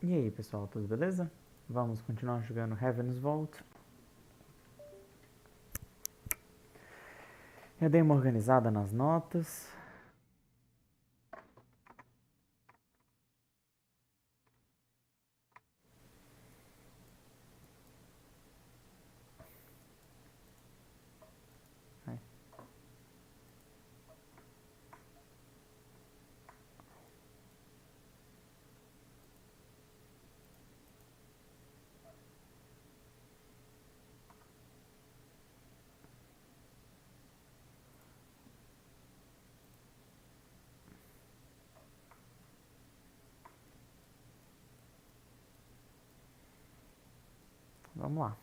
E aí pessoal, tudo beleza? Vamos continuar jogando Heaven's Vault. Eu dei uma organizada nas notas. Aí. Vamos lá.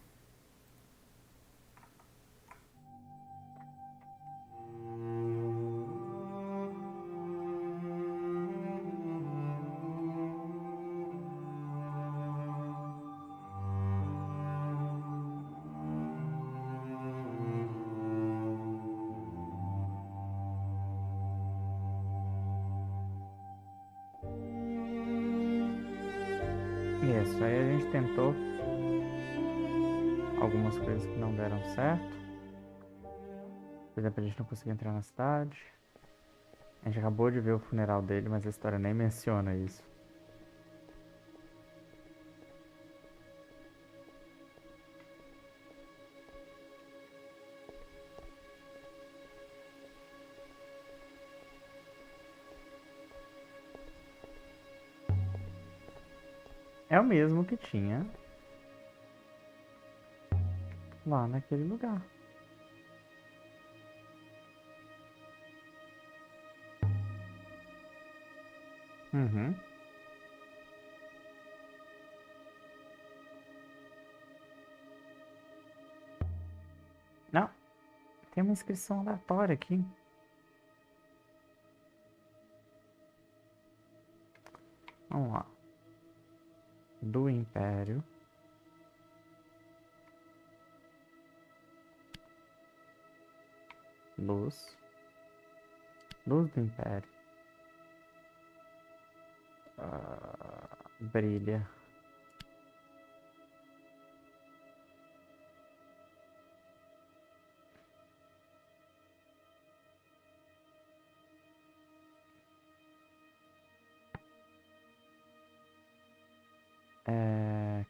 Isso, aí a gente tentou algumas coisas que não deram certo. Por exemplo, a gente não conseguiu entrar na cidade. A gente acabou de ver o funeral dele, mas a história nem menciona isso. É o mesmo que tinha lá naquele lugar. Uhum. Não, tem uma inscrição aleatória aqui. Vamos lá. Do Império. Luz. Luz do Império. Brilha.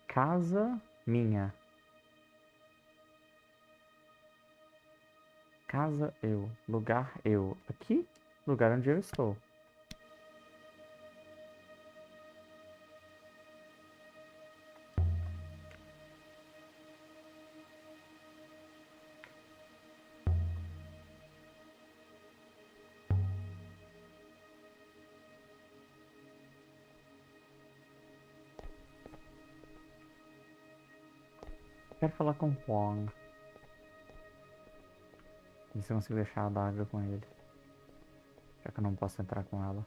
Casa minha. Casa eu. Lugar eu. Aqui? Lugar onde eu estou. Quero falar com o Huang. Ver se eu consigo deixar a adaga com ele. Já que eu não posso entrar com ela.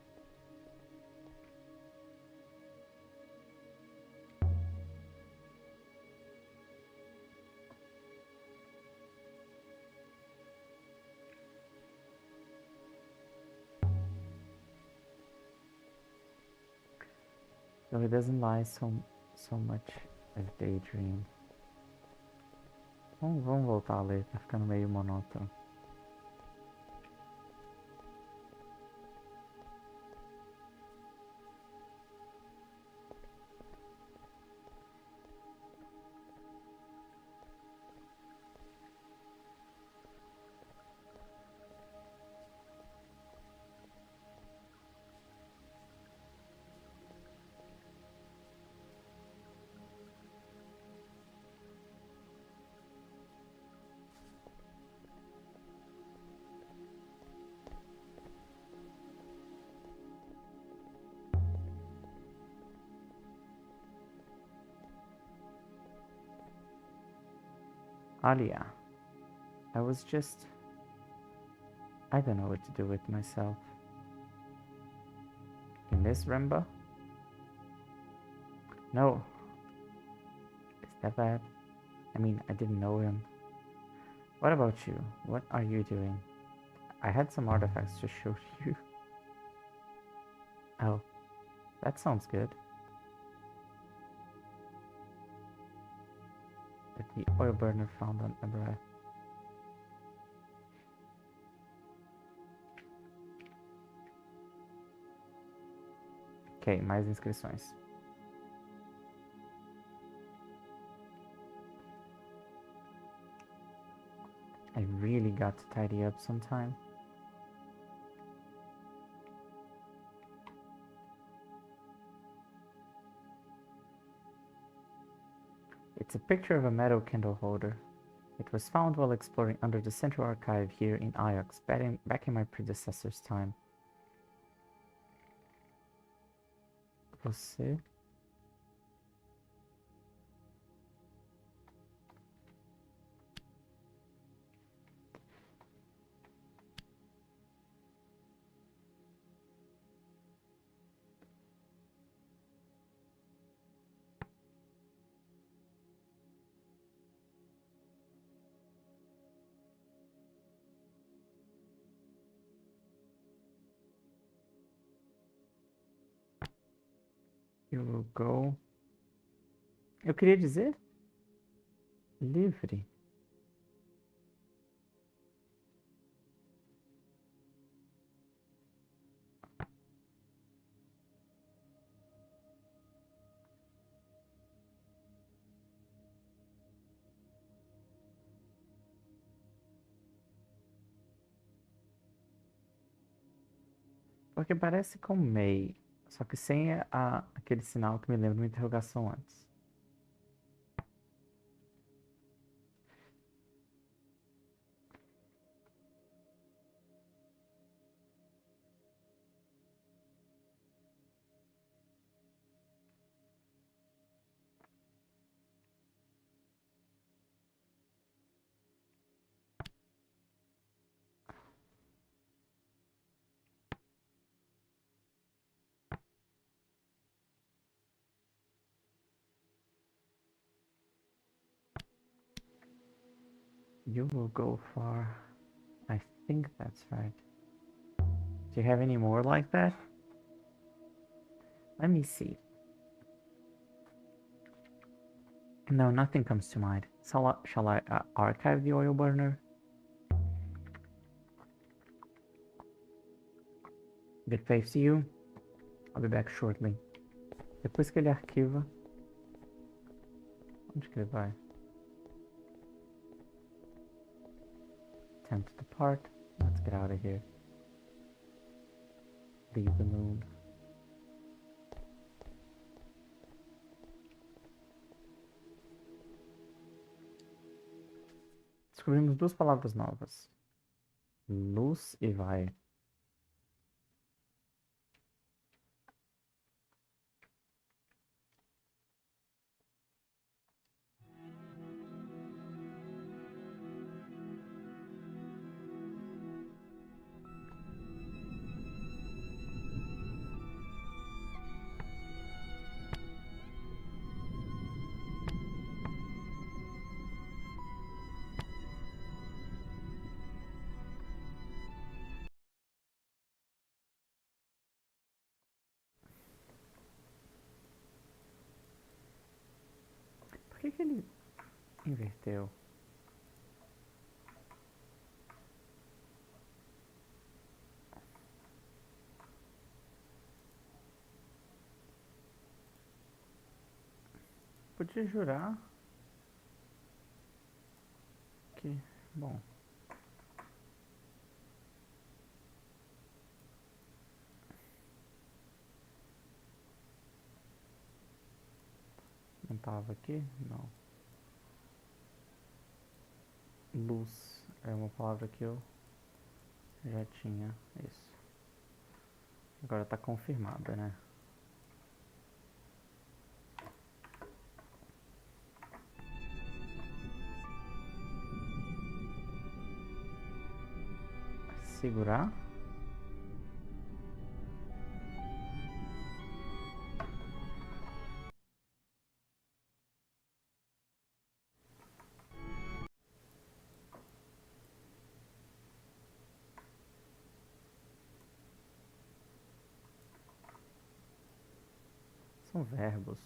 So it doesn't lie so much as daydream. Vamos voltar a ler, tá ficando meio monótono. Alia. I was just... I don't know what to do with myself. You miss Remba? No. Is that bad? I mean, I didn't know him. What about you? What are you doing? I had some artifacts to show you. Oh, that sounds good. The oil burner found on Ebra. Ok, mais inscrições. I really got to tidy up sometime. It's a picture of a metal candle holder. It was found while exploring under the central archive here in Ajax, back in my predecessor's time. Você? You will go. Eu queria dizer livre. Porque parece com May, só que sem aquele sinal que me lembra de uma interrogação antes. You will go far. I think that's right. Do you have any more like that? Let me see. No, nothing comes to mind. Shall I archive the oil burner? Good faith to you. I'll be back shortly. Depois que ele arquiva... Onde que ele vai? Time to depart. Let's get out of here. Leave the moon. Descobrimos duas palavras novas. Luz e vai. Por que ele inverteu? Podia jurar que... Bom... Não tava aqui? Não. Luz é uma palavra que eu já tinha. Isso. Agora tá confirmada, né? Segurar. São verbos.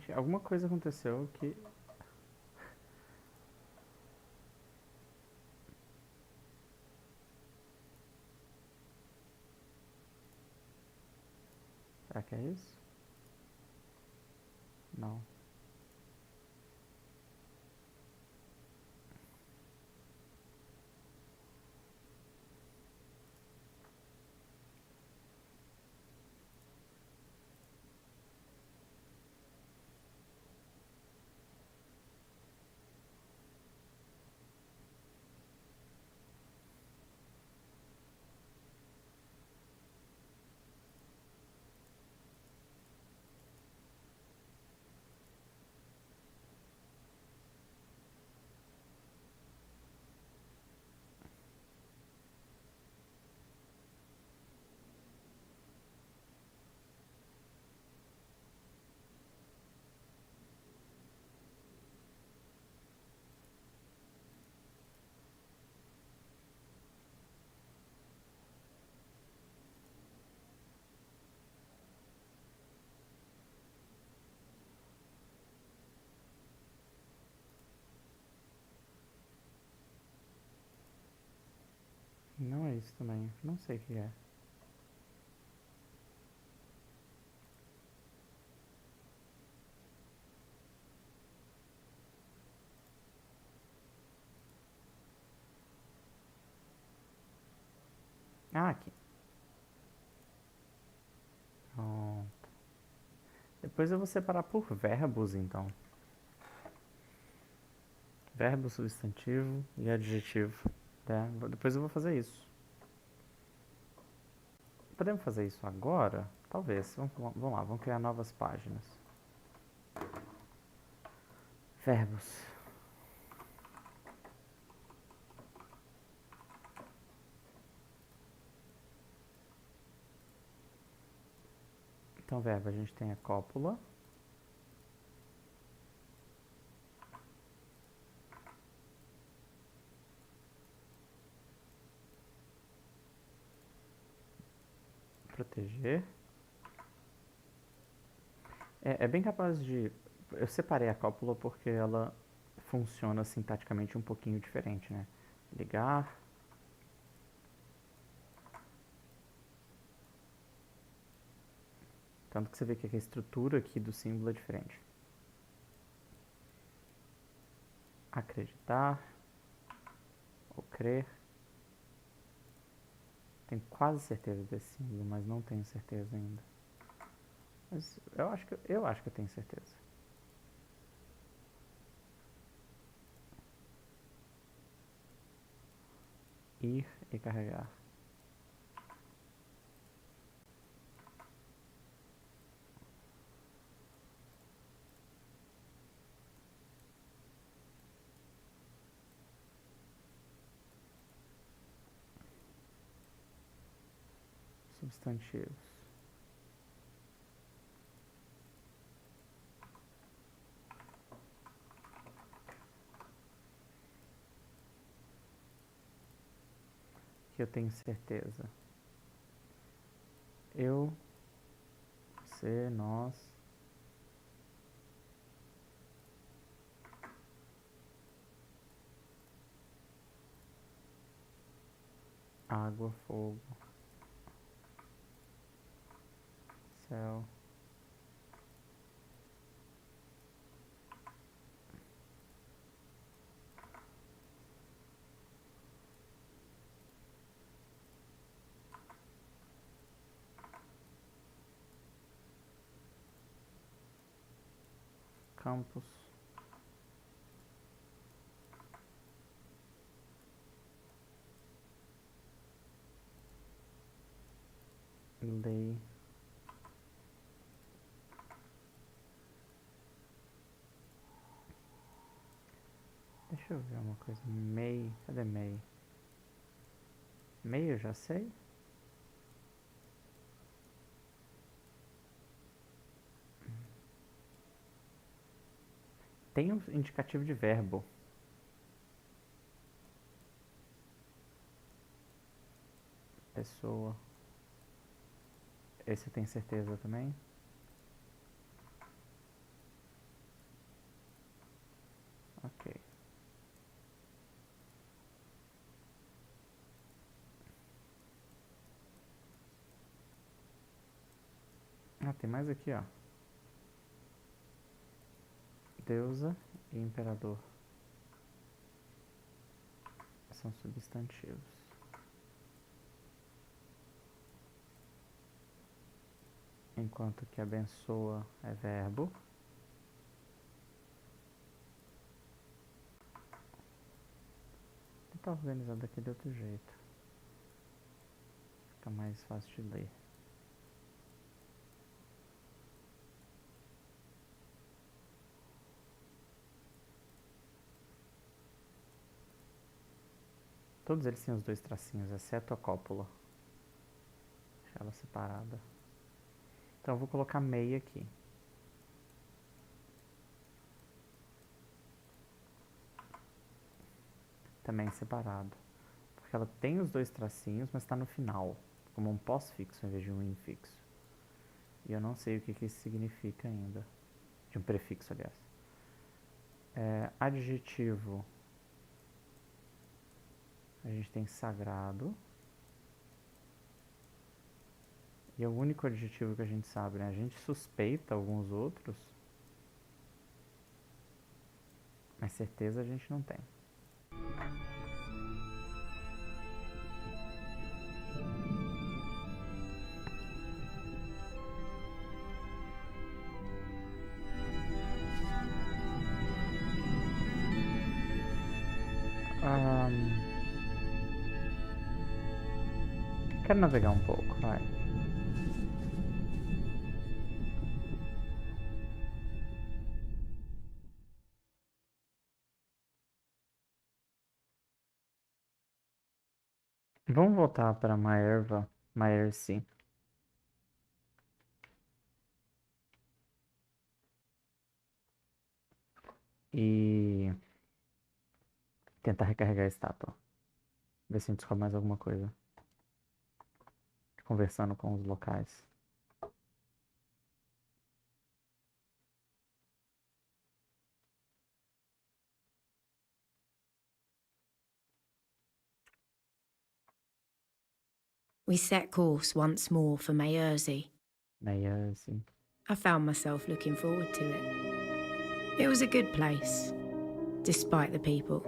Gente, alguma coisa aconteceu que... Será que é isso? Não. Não é isso também. Não sei o que é. Ah, aqui. Pronto. Depois eu vou separar por verbos, então. Verbo, substantivo e adjetivo. Tá? Depois eu vou fazer isso. Podemos fazer isso agora? Talvez. Vamos lá, vamos criar novas páginas. Verbos. Então, verbo, a gente tem a cópula. Proteger. É bem capaz de... Eu separei a cópula porque ela funciona sintaticamente um pouquinho diferente, né? Ligar. Tanto que você vê que a estrutura aqui do símbolo é diferente. Acreditar. Ou crer. Tenho quase certeza desse símbolo, mas não tenho certeza ainda. Mas eu acho que eu tenho certeza. Ir e carregar. Substantivos. Que eu tenho certeza. Eu, você, nós. Água, fogo. Céu. Campos. Lei. Deixa eu ver uma coisa. MEI. Cadê MEI? MEI eu já sei. Tem um indicativo de verbo. Pessoa. Esse eu tenho certeza também. tem mais aqui, ó. Deusa e imperador. São substantivos. Enquanto que abençoa é verbo. Vou tentar organizar daqui de outro jeito. Fica mais fácil de ler. Todos eles têm os dois tracinhos, exceto a cópula. Deixa ela separada. Então eu vou colocar meia aqui. Também separado. Porque ela tem os dois tracinhos, mas está no final. Como um pós-fixo em vez de um infixo. E eu não sei o que isso significa ainda. De um prefixo, aliás. Adjetivo. A gente tem sagrado. E é o único adjetivo que a gente sabe, né? A gente suspeita alguns outros. Mas certeza a gente não tem. Quero navegar um pouco, vai. Vamos voltar para Maerva, Maersi. E tentar recarregar a estátua. Ver se a gente descobre mais alguma coisa. Conversando com os locais. We set course once more for Maerzi. Maersi. I found myself looking forward to it. It was a good place, despite the people.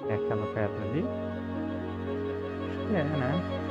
É aquela pedra ali? Acho que é, né?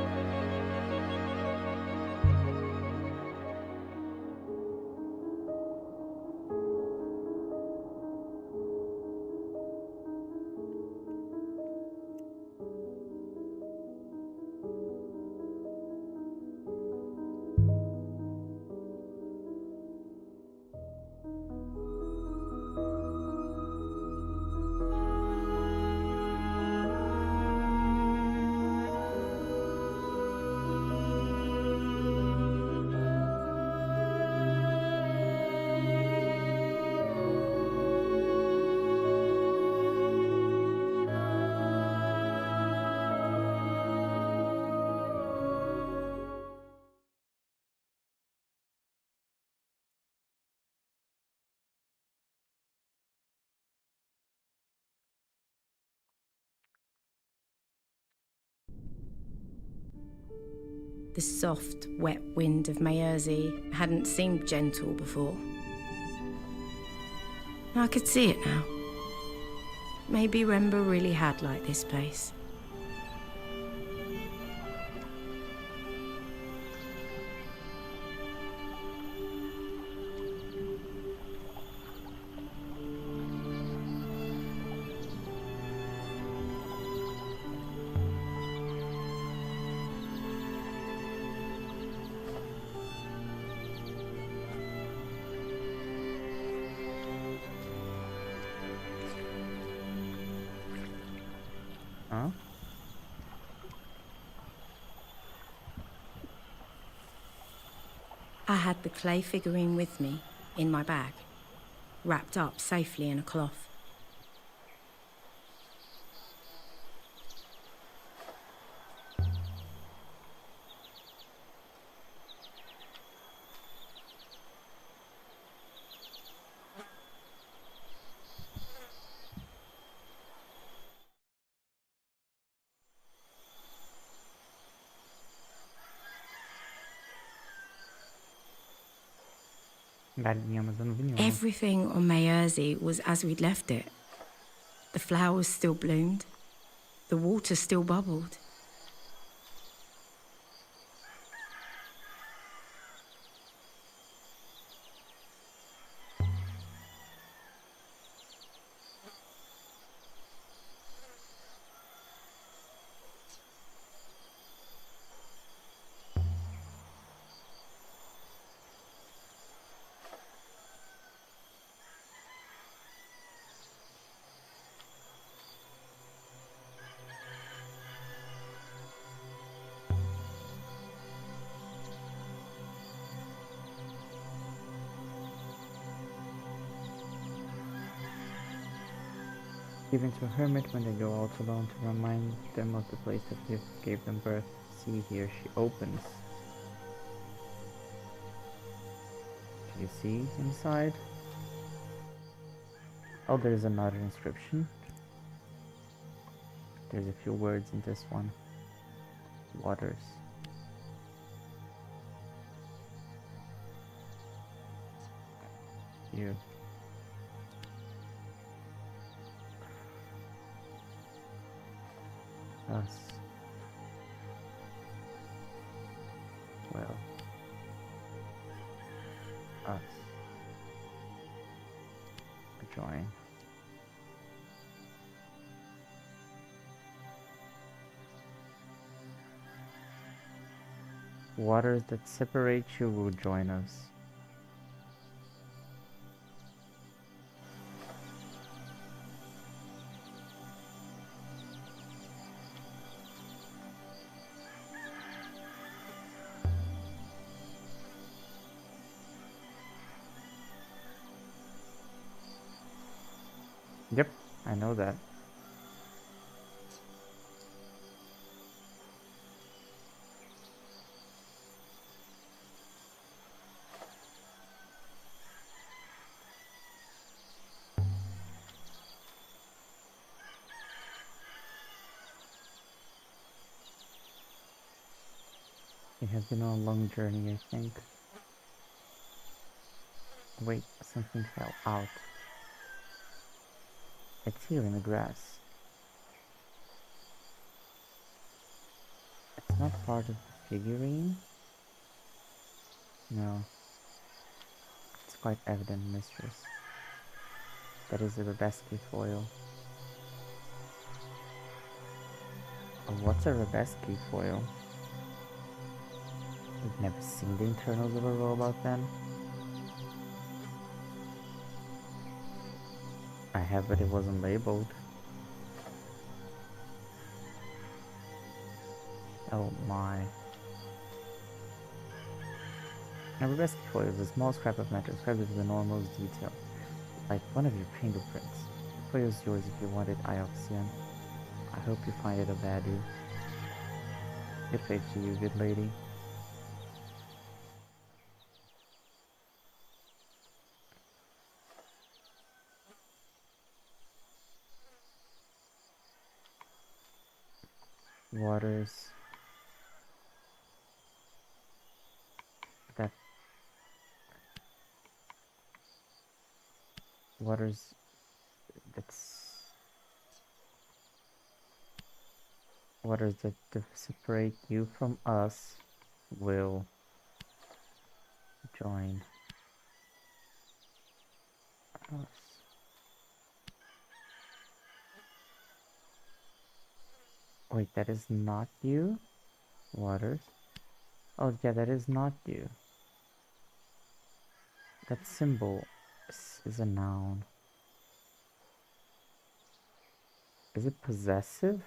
The soft, wet wind of Mersey hadn't seemed gentle before. I could see it now. Maybe Remba really had liked this place. Huh? I had the clay figurine with me, in my bag, wrapped up safely in a cloth. Galinha, mas eu não vi nenhuma. Everything on Mersey was as we'd left it. The flowers still bloomed. The water still bubbled. Given to a hermit when they go out alone to remind them of the place that gave them birth. See here, she opens. Can you see inside? Oh, there's another inscription. There's a few words in this one. Waters. You. Us. Well. Us. Join. Waters that separate you will join us. Yep, I know that. It has been a long journey, I think. Wait, something fell out. It's here in the grass. It's not part of the figurine? No. It's quite evident, mistress. That is a Rebesky foil. Oh, what's a Rebesky foil? We've never seen the internals of a robot then. I have, but it wasn't labeled. Oh my. A Rebesky foil is a small scrap of metal described with the enormous detail, like one of your fingerprints. The foil is yours if you want it, Ioxian. I hope you find it of value. Good faith to you, good lady. Waters. waters that separate you from us will join us. Wait, that is not you? Waters? Oh yeah, that is not you. That symbol is a noun. Is it possessive?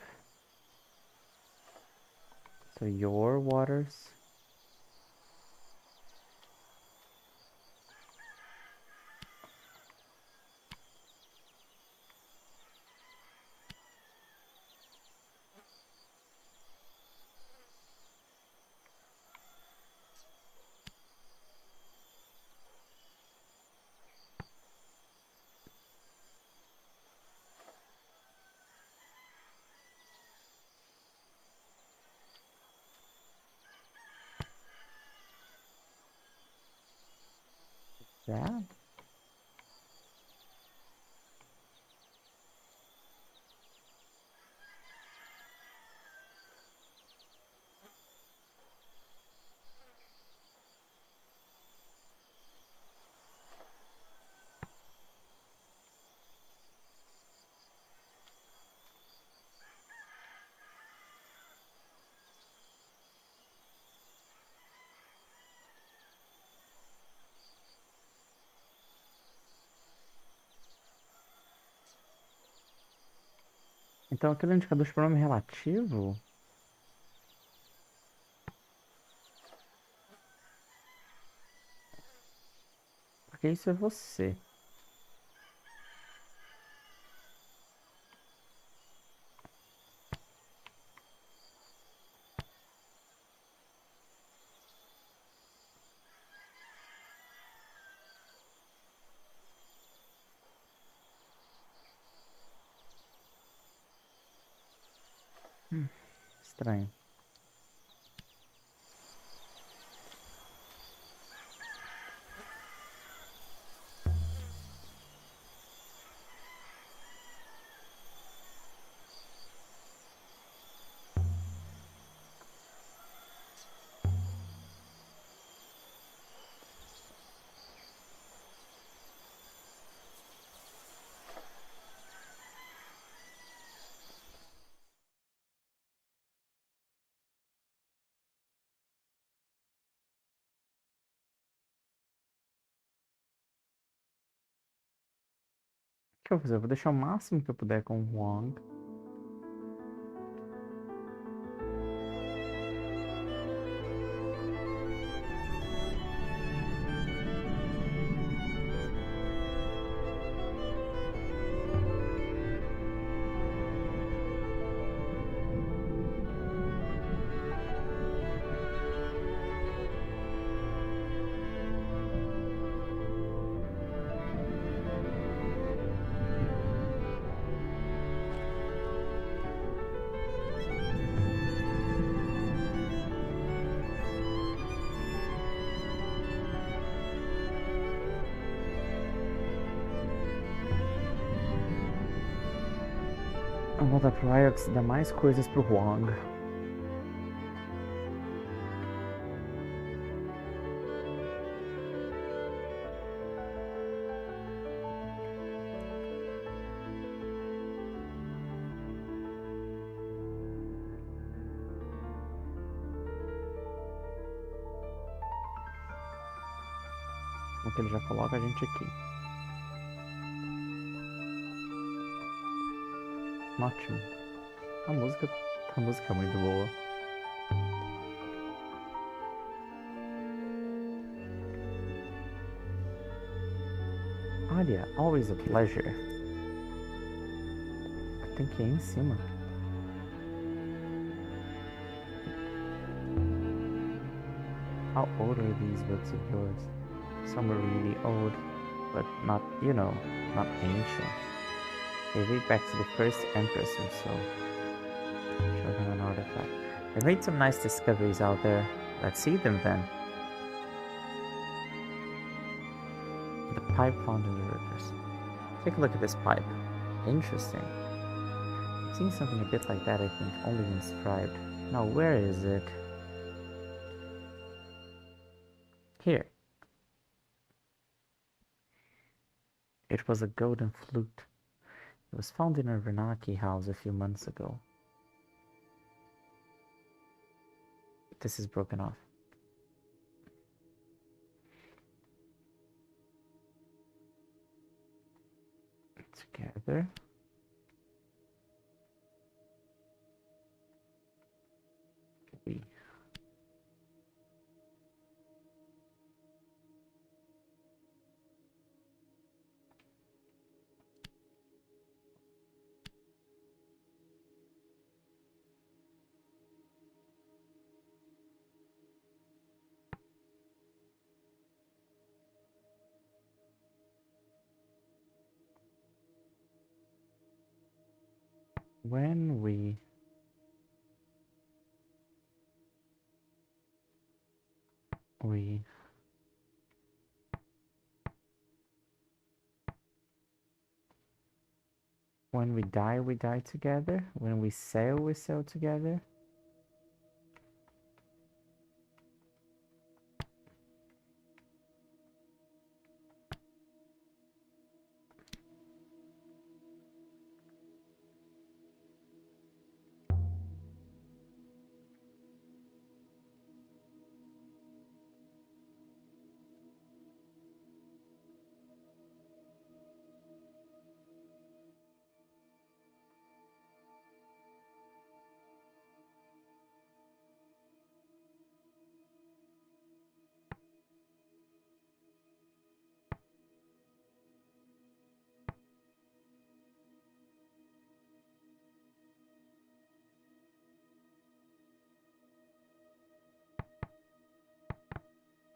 So your waters? That? Então aquele indicador de pronome relativo? Porque isso é você. Estranho. O que eu vou fazer? Eu vou deixar o máximo que eu puder com o Wong. Vamos voltar pro Iox e dar mais coisas pro Wong. Porque ele já coloca a gente aqui. Ótimo. A música é muito boa. Olha, always a pleasure. Tem que ir em cima. How old are these books of yours? Some are really old, but not, not ancient. They date back to the first empress or so. Show them an artifact. They made some nice discoveries out there. Let's see them then. The pipe found in the rivers. Take a look at this pipe. Interesting. I've seen something a bit like that, I think, only inscribed. Now, where is it? Here. It was a golden flute. It was found in a Renaki house a few months ago. This is broken off. Together. We. When we when we die together. When we sail together.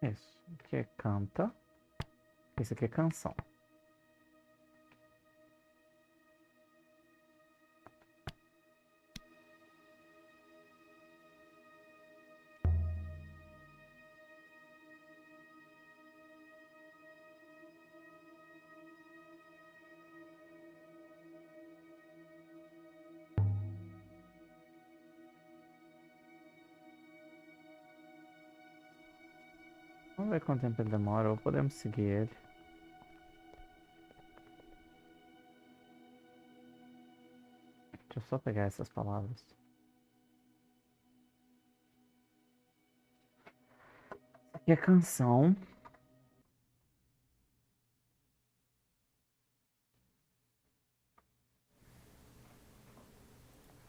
Isso aqui é canta. Isso aqui é canção. Vamos ver quanto tempo ele demora, ou podemos seguir ele. Deixa eu só pegar essas palavras. Isso aqui é canção.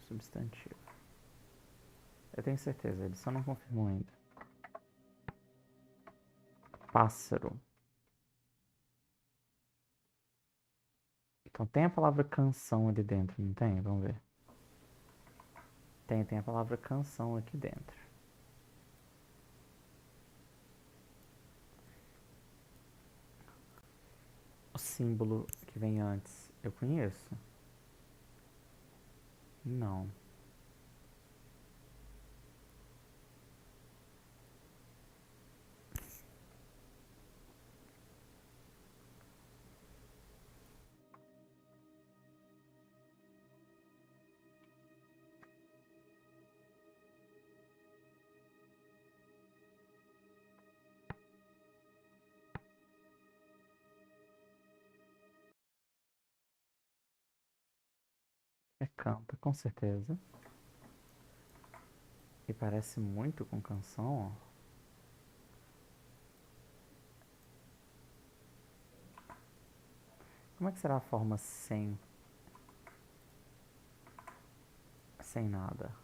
Substantivo. Eu tenho certeza, ele só não confirmou ainda. Pássaro. Então tem a palavra canção ali dentro, não tem? Vamos ver. Tem a palavra canção aqui dentro. O símbolo que vem antes, eu conheço? Não. É canta, com certeza. E parece muito com canção, ó. Como é que será a forma sem nada?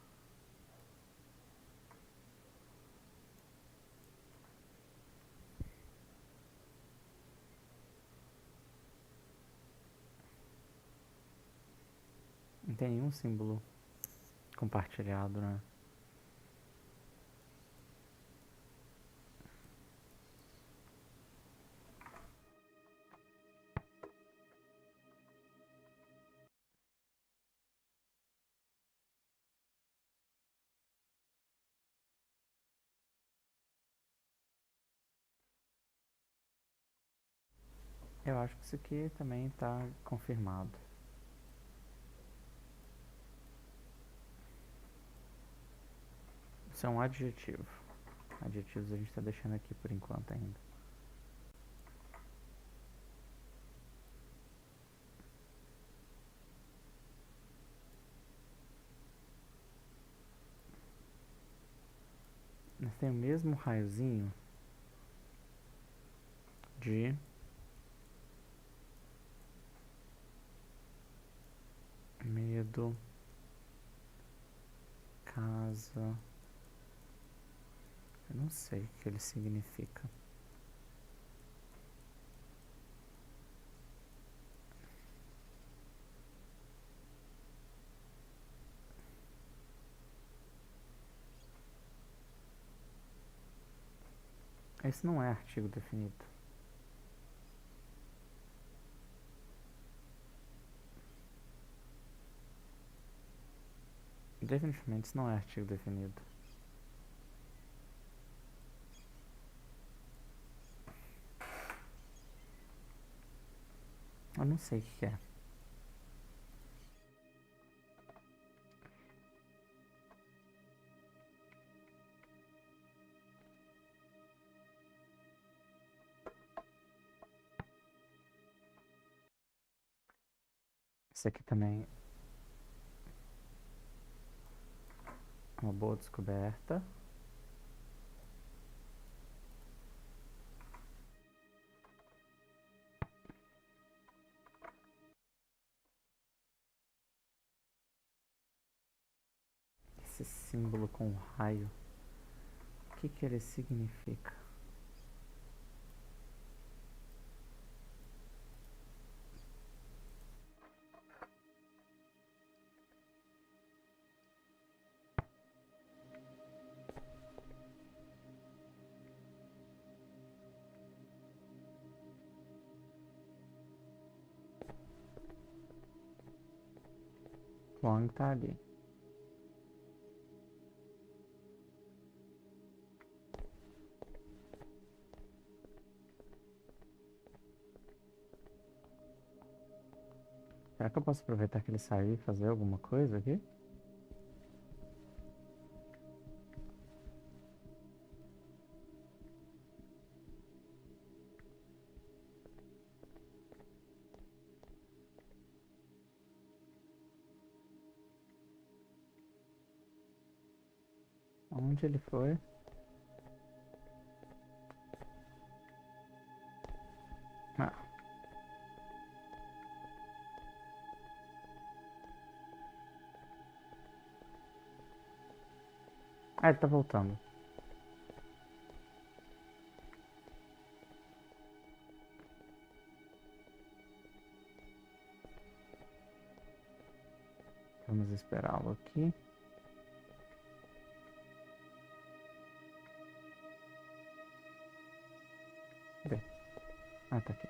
Não tem nenhum símbolo compartilhado, né? Eu acho que isso aqui também tá confirmado. Isso é um adjetivo. Adjetivos a gente tá deixando aqui por enquanto ainda. Mas tem o mesmo raiozinho de medo, casa. Eu não sei o que ele significa. Esse não é artigo definido. Definitivamente isso não é artigo definido. Eu não sei o que é. Esse aqui também é uma boa descoberta. Esse símbolo com raio. O que que ele significa? Wang tá ali. Será que eu posso aproveitar que ele saiu e fazer alguma coisa aqui? Onde ele foi? Ah, ele tá voltando. Vamos esperá-lo aqui. Cadê? Ah, tá aqui.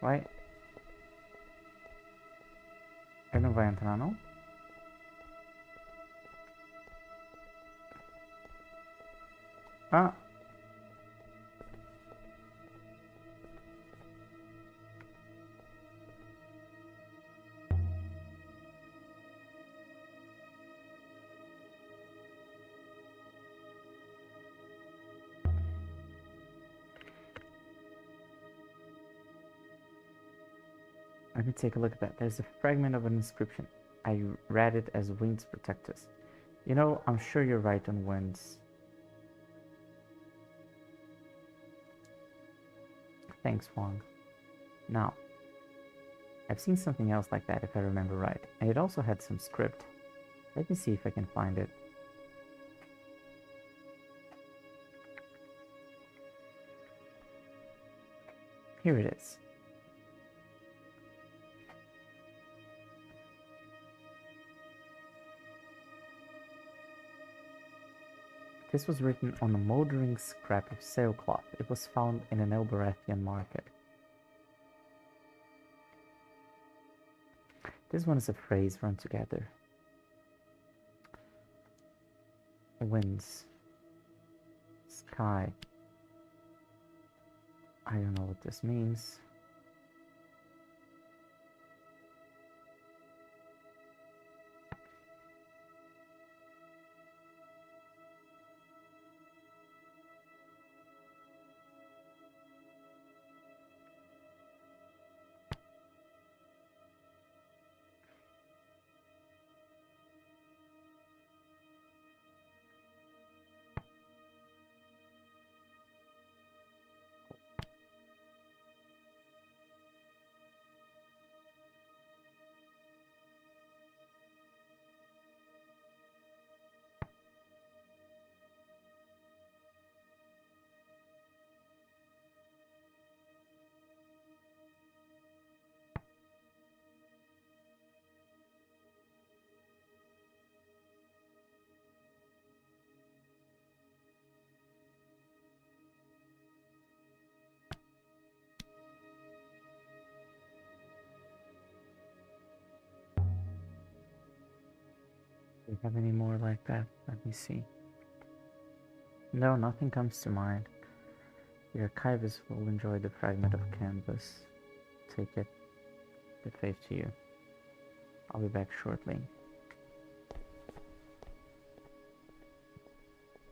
Vai. Ele não vai entrar, não? Ah! Let me take a look at that. There's a fragment of an inscription. I read it as winds protect us. You know, I'm sure you're right on winds. Thanks, Wong. Now, I've seen something else like that if I remember right. And it also had some script. Let me see if I can find it. Here it is. This was written on a moldering scrap of sailcloth. It was found in an Elberathian market. This one is a phrase run together. Winds. Sky. I don't know what this means. Do you have any more like that? Let me see. No, nothing comes to mind. The archivist will enjoy the fragment of canvas. Take it. Good faith to you. I'll be back shortly.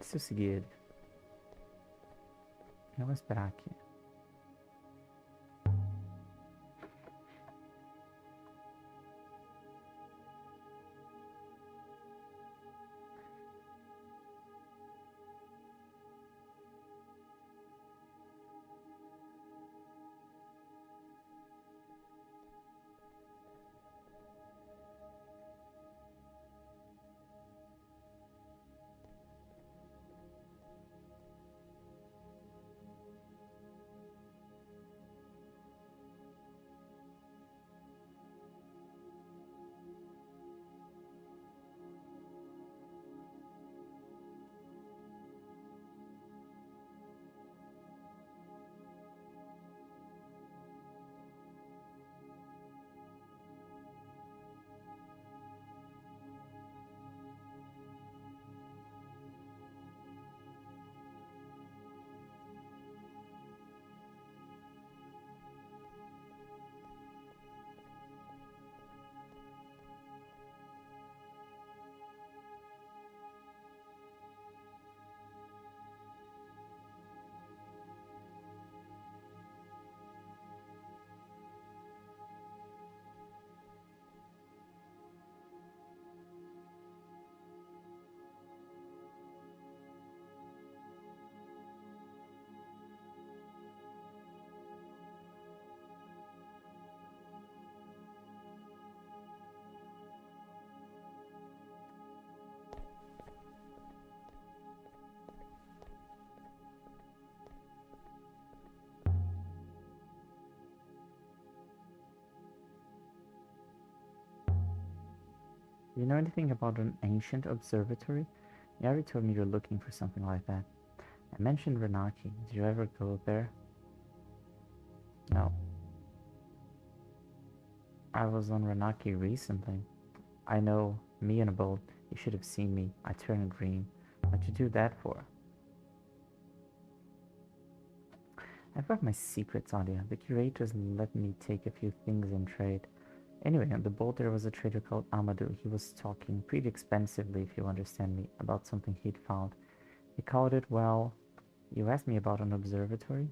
Se eu seguir ele. Eu vou esperar aqui. Do you know anything about an ancient observatory? Yari told me you're looking for something like that. I mentioned Renaki. Did you ever go there? No. I was on Renaki recently. I know, me and a bolt. You should have seen me. I turned green. What'd you do that for? I brought my secrets, Alia. The curators let me take a few things in trade. Anyway, on the boat there was a trader called Amadou. He was talking pretty expensively, if you understand me, about something he'd found. He called it, well, you asked me about an observatory?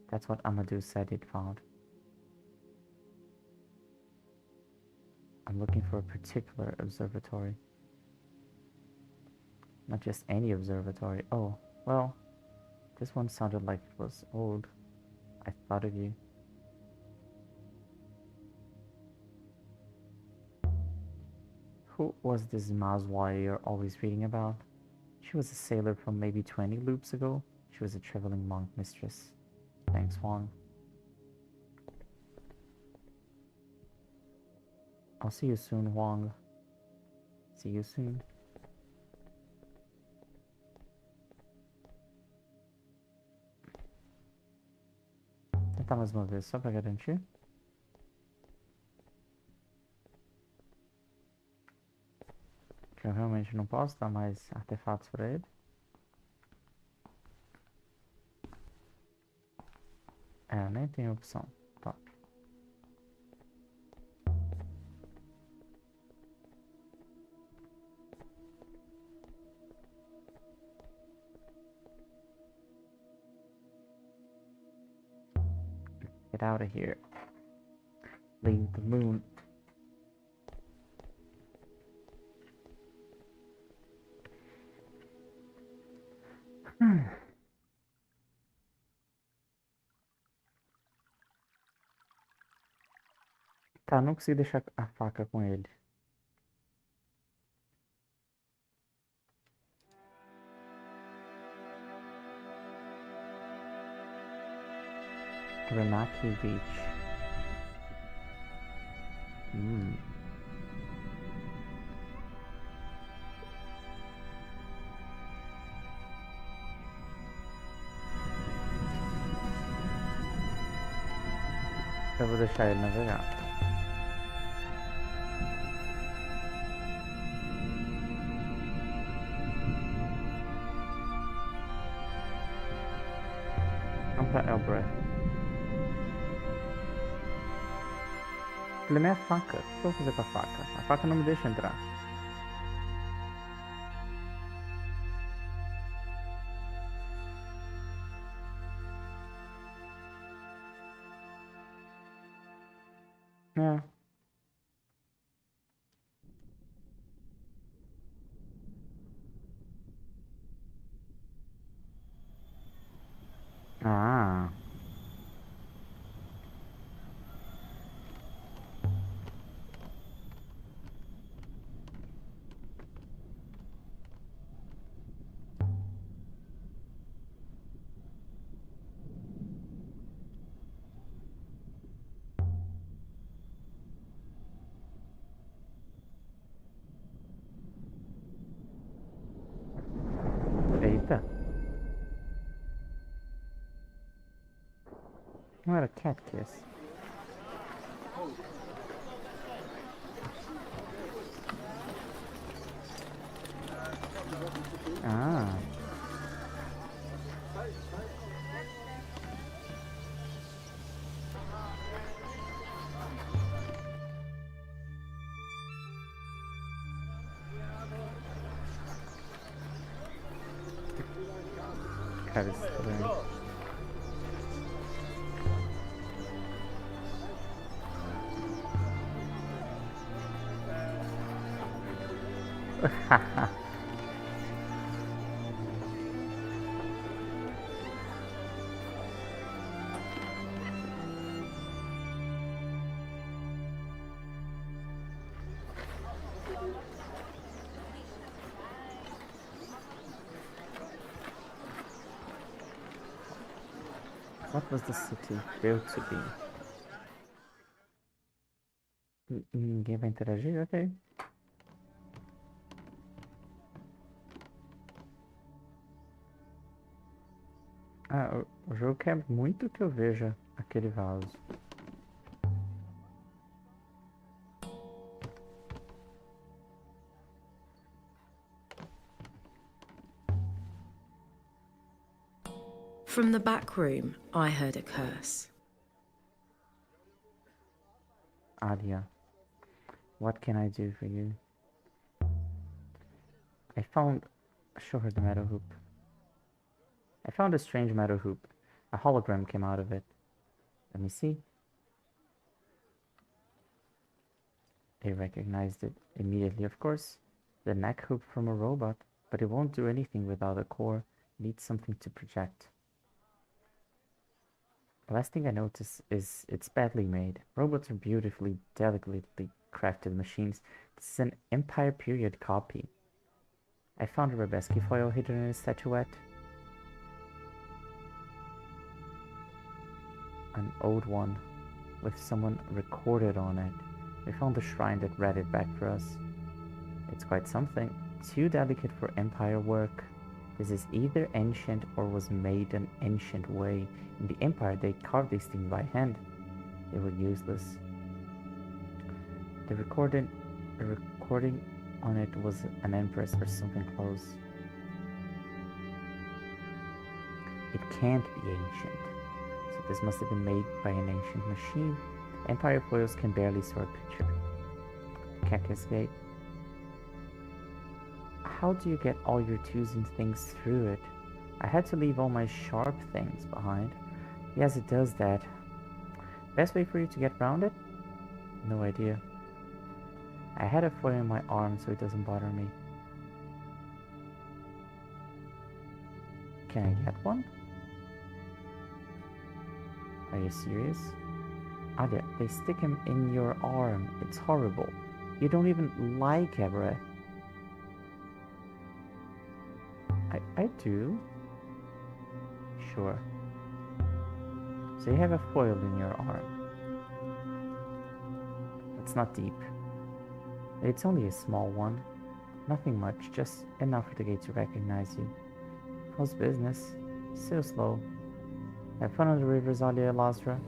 That's what Amadou said he'd found. I'm looking for a particular observatory. Not just any observatory. Oh, well, this one sounded like it was old. I thought of you. Who was this Mazwa you're always reading about? She was a sailor from maybe 20 loops ago. She was a traveling monk mistress. Thanks, Huang. I'll see you soon, Huang. See you soon. Tentar mais uma vez, só pra garantir. Que eu realmente não posso dar mais artefatos pra ele. É, nem tem opção. Tá. Get out of here. Leave the moon. Tá, não consegui deixar a faca com ele. Granaki Beach. Eu vou deixar ele navegar. Vamos pra Elbreth. O problema é a faca. O que eu vou fazer com a faca? A faca não me deixa entrar. É. Ah. Eita. Não era Cat Kiss. Ah. Cara estranho. What was the city built to be? Ninguém vai interagir? Ok. Ah, o jogo quer muito que eu veja aquele vaso. From the back room, I heard a curse. Alia, what can I do for you? I found... Show her the metal hoop. I found a strange metal hoop. A hologram came out of it. Let me see. They recognized it immediately, of course. The neck hoop from a robot, but it won't do anything without a core. It needs something to project. The last thing I notice is it's badly made. Robots are beautifully, delicately crafted machines. This is an Empire period copy. I found a Rabeski foil hidden in a statuette. An old one, with someone recorded on it. We found the shrine that read it back for us. It's quite something. Too delicate for Empire work. This is either ancient or was made an ancient way. In the Empire, they carved these things by hand. They were useless. The recording on it was an empress or something close. It can't be ancient. So This must have been made by an ancient machine. Empire foils can barely store a picture. Cactus Gate. How do you get all your twos and things through it? I had to leave all my sharp things behind. Yes, it does that. Best way for you to get around it? No idea. I had a foil in my arm so it doesn't bother me. Can I get one? Are you serious? Alia, they stick him in your arm. It's horrible. You don't even like Everett. I do. Sure. So you have a foil in your arm. It's not deep. It's only a small one. Nothing much, just enough for the gate to recognize you. How's business? So slow. Have fun on the rivers, Alia Lasra.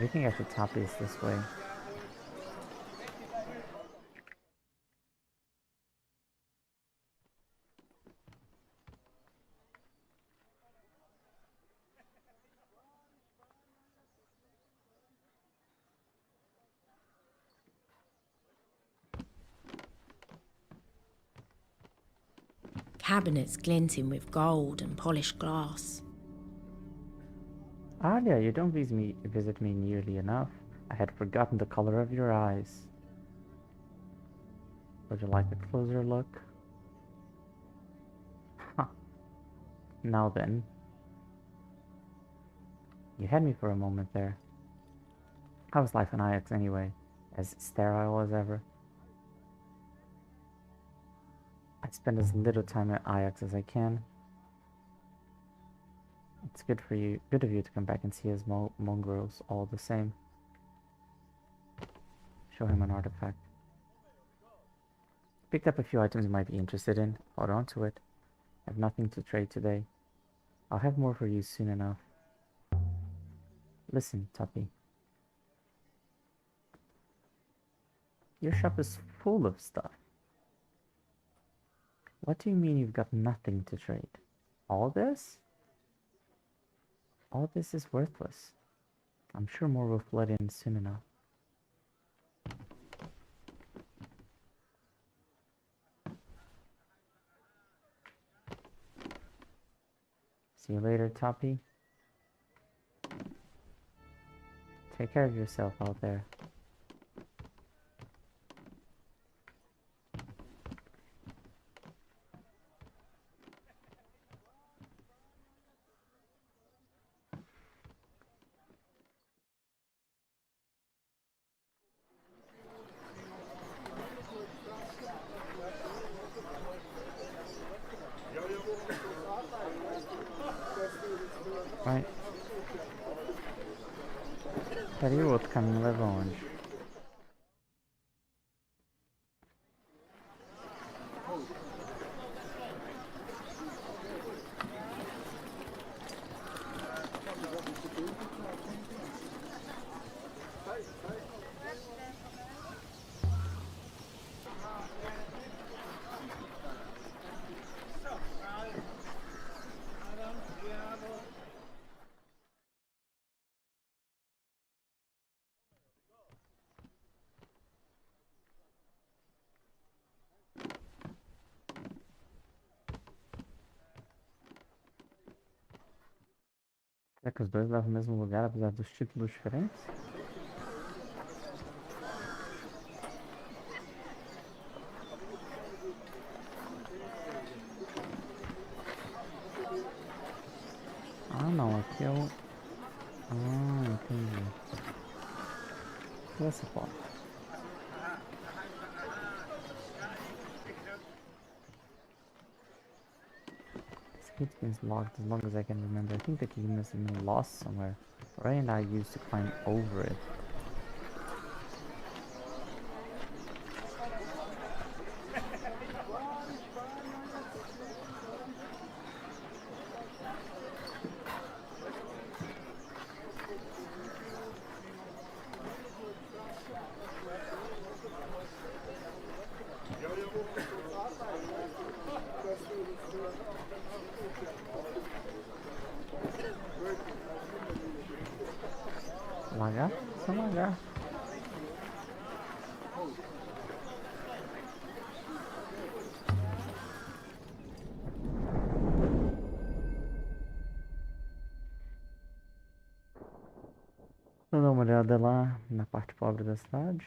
I think at the top is this way. Cabinets glinting with gold and polished glass. Alia, you don't visit me nearly enough. I had forgotten the color of your eyes. Would you like a closer look? Huh. Now then. You had me for a moment there. How was life in Ajax anyway? As sterile as ever? I spend as little time at Ajax as I can. It's good of you to come back and see his mongrels all the same. Show him an artifact. Picked up a few items you might be interested in. Hold on to it. I have nothing to trade today. I'll have more for you soon enough. Listen, Tuppy. Your shop is full of stuff. What do you mean you've got nothing to trade? All this? All this is worthless. I'm sure more will flood in soon enough. See you later, Toppy. Take care of yourself out there. Right. Peraí, o outro caminho leva onde? Será que os dois levam o mesmo lugar, apesar dos títulos diferentes? Ah, não, aqui é o... Ah, entendi. What's the plot? This gate's been locked as long as I can remember. I think the key must have been lost somewhere. Ray and I used to climb over it. Lagar? Só lagar. Vou dar uma olhada lá na parte pobre da cidade.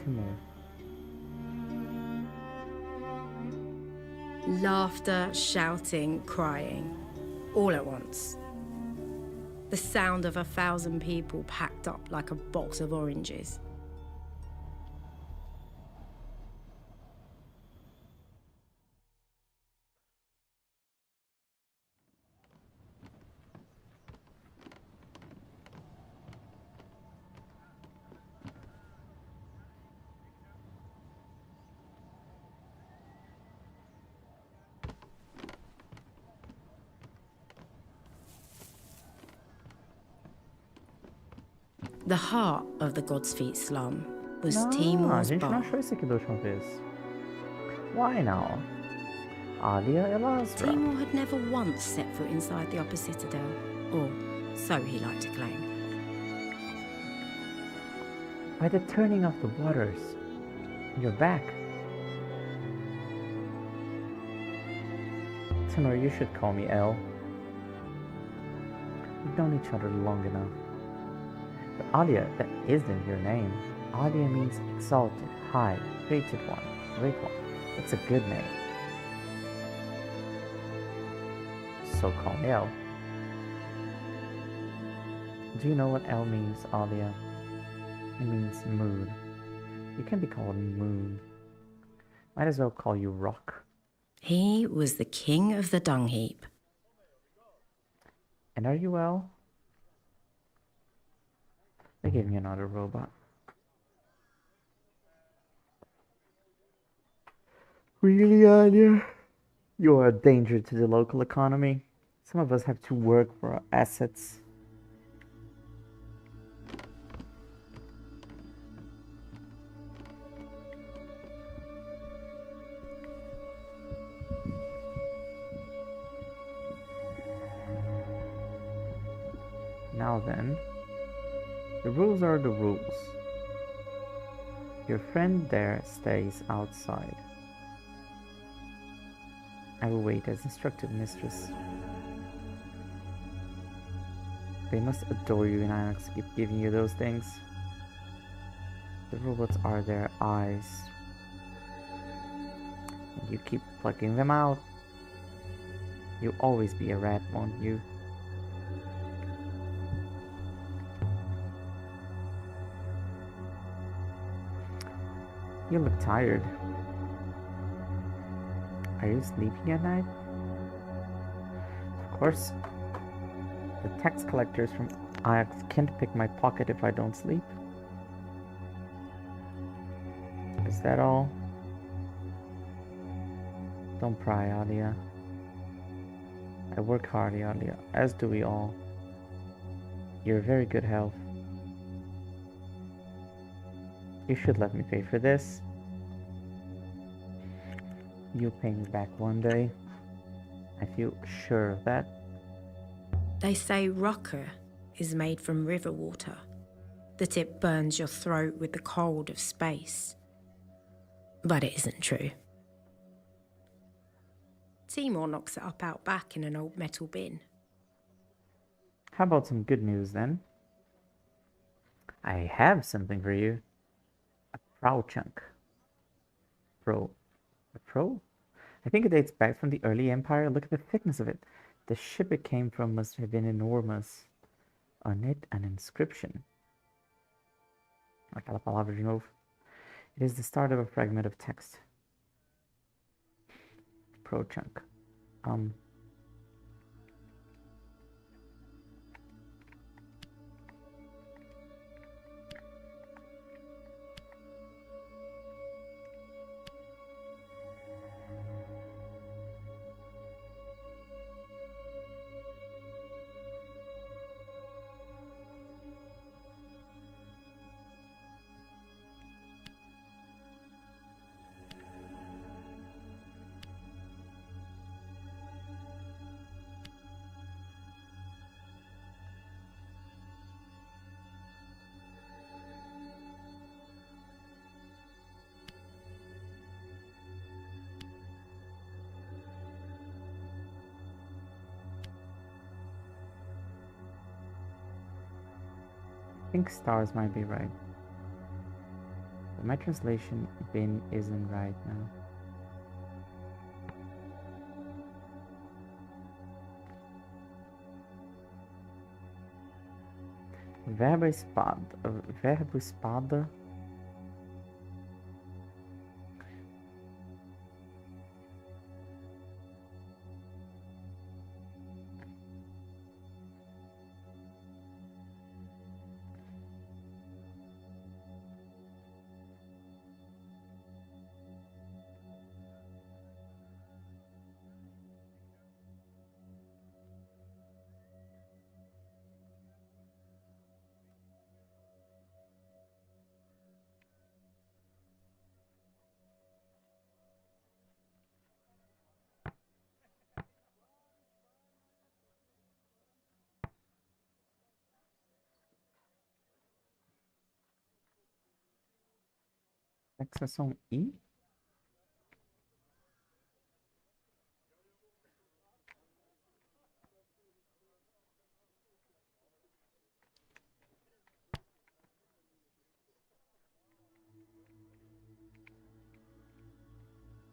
Timor. Laughter, shouting, crying, all at once. The sound of 1,000 people packed up like a box of oranges. The heart of the God's Feet slum was Não, a Timor's gente não bar. achou isso aqui da última vez. Why now? Alia Elazra. Timor had never once set foot inside the upper citadel, or so he liked to claim. By the turning of the waters, you're back. Timur, you should call me El. We've known each other long enough. But Alia, that isn't your name. Alia means exalted, high, fated one, great one. It's a good name. So call me El. Do you know what El means, Alia? It means moon. You can be called Moon. Might as well call you Rock. He was the king of the dung heap. And are you El? They gave me another robot. Really, Anya? You are a danger to the local economy. Some of us have to work for our assets. Now then, the rules are the rules. Your friend there stays outside. I will wait as instructed, mistress. They must adore you, and I must keep giving you those things. The robots are their eyes. And you keep plucking them out. You'll always be a rat, won't you? You look tired. Are you sleeping at night? Of course. The tax collectors from Ajax can't pick my pocket if I don't sleep. Is that all? Don't pry, Alia. I work hard, Alia, as do we all. You're in very good health. You should let me pay for this. You'll pay me back one day. I feel sure of that. They say rocker is made from river water, that it burns your throat with the cold of space. But it isn't true. Timor knocks it up out back in an old metal bin. How about some good news then? I have something for you. Prow chunk. Pro. A pro? I think it dates back from the early empire. Look at the thickness of it. The ship it came from must have been enormous. On it, an inscription. Aquela palavra de novo. It is the start of a fragment of text. Pro chunk. I think stars might be right. But my translation bin isn't right now. Verbo espada. Fixação I?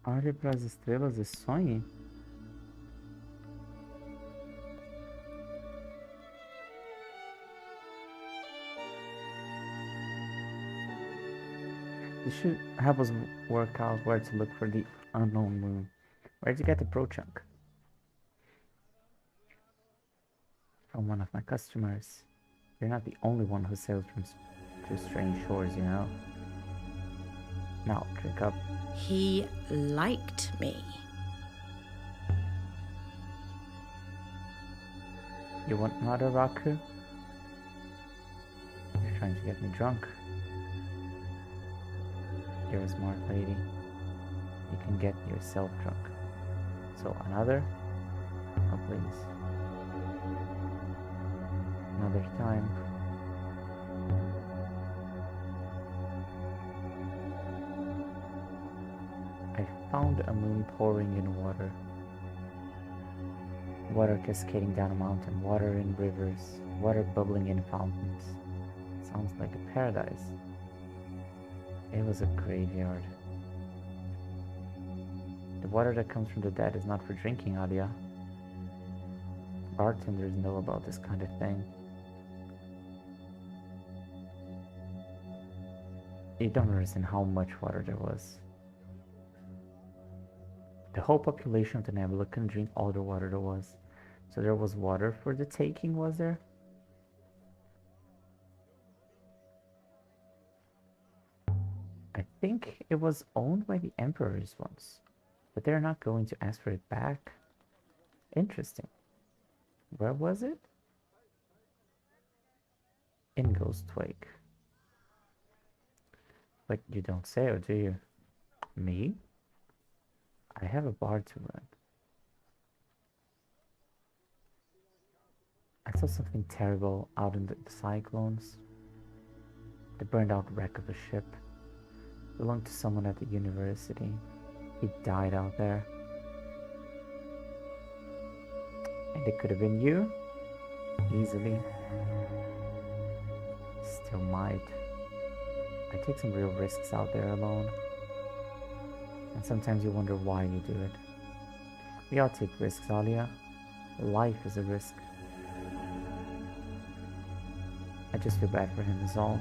Olhe para as estrelas e sonhe? This should help us work out where to look for the unknown moon. Where'd you get the pro chunk? From one of my customers. You're not the only one who sails to strange shores, you know. Now, drink up. He liked me. You want another Raku? You're trying to get me drunk. You're a smart lady. You can get yourself drunk. So another? Oh, please. Another time. I found a moon pouring in water. Water cascading down a mountain, water in rivers, water bubbling in fountains. Sounds like a paradise. It was a graveyard. The water that comes from the dead is not for drinking, Alia. Bartenders know about this kind of thing. You don't understand how much water there was. The whole population of the Nebula couldn't drink all the water there was. So there was water for the taking, was there? I think it was owned by the emperors once, but they're not going to ask for it back. Interesting. Where was it? In Ghostwake. But you don't say, or do you? Me? I have a bar to run. I saw something terrible out in the cyclones. The burned out wreck of a ship. Belonged to someone at the university. He died out there. And it could have been you. Easily. Still might. I take some real risks out there alone. And sometimes you wonder why you do it. We all take risks, Alia. Life is a risk. I just feel bad for him is all.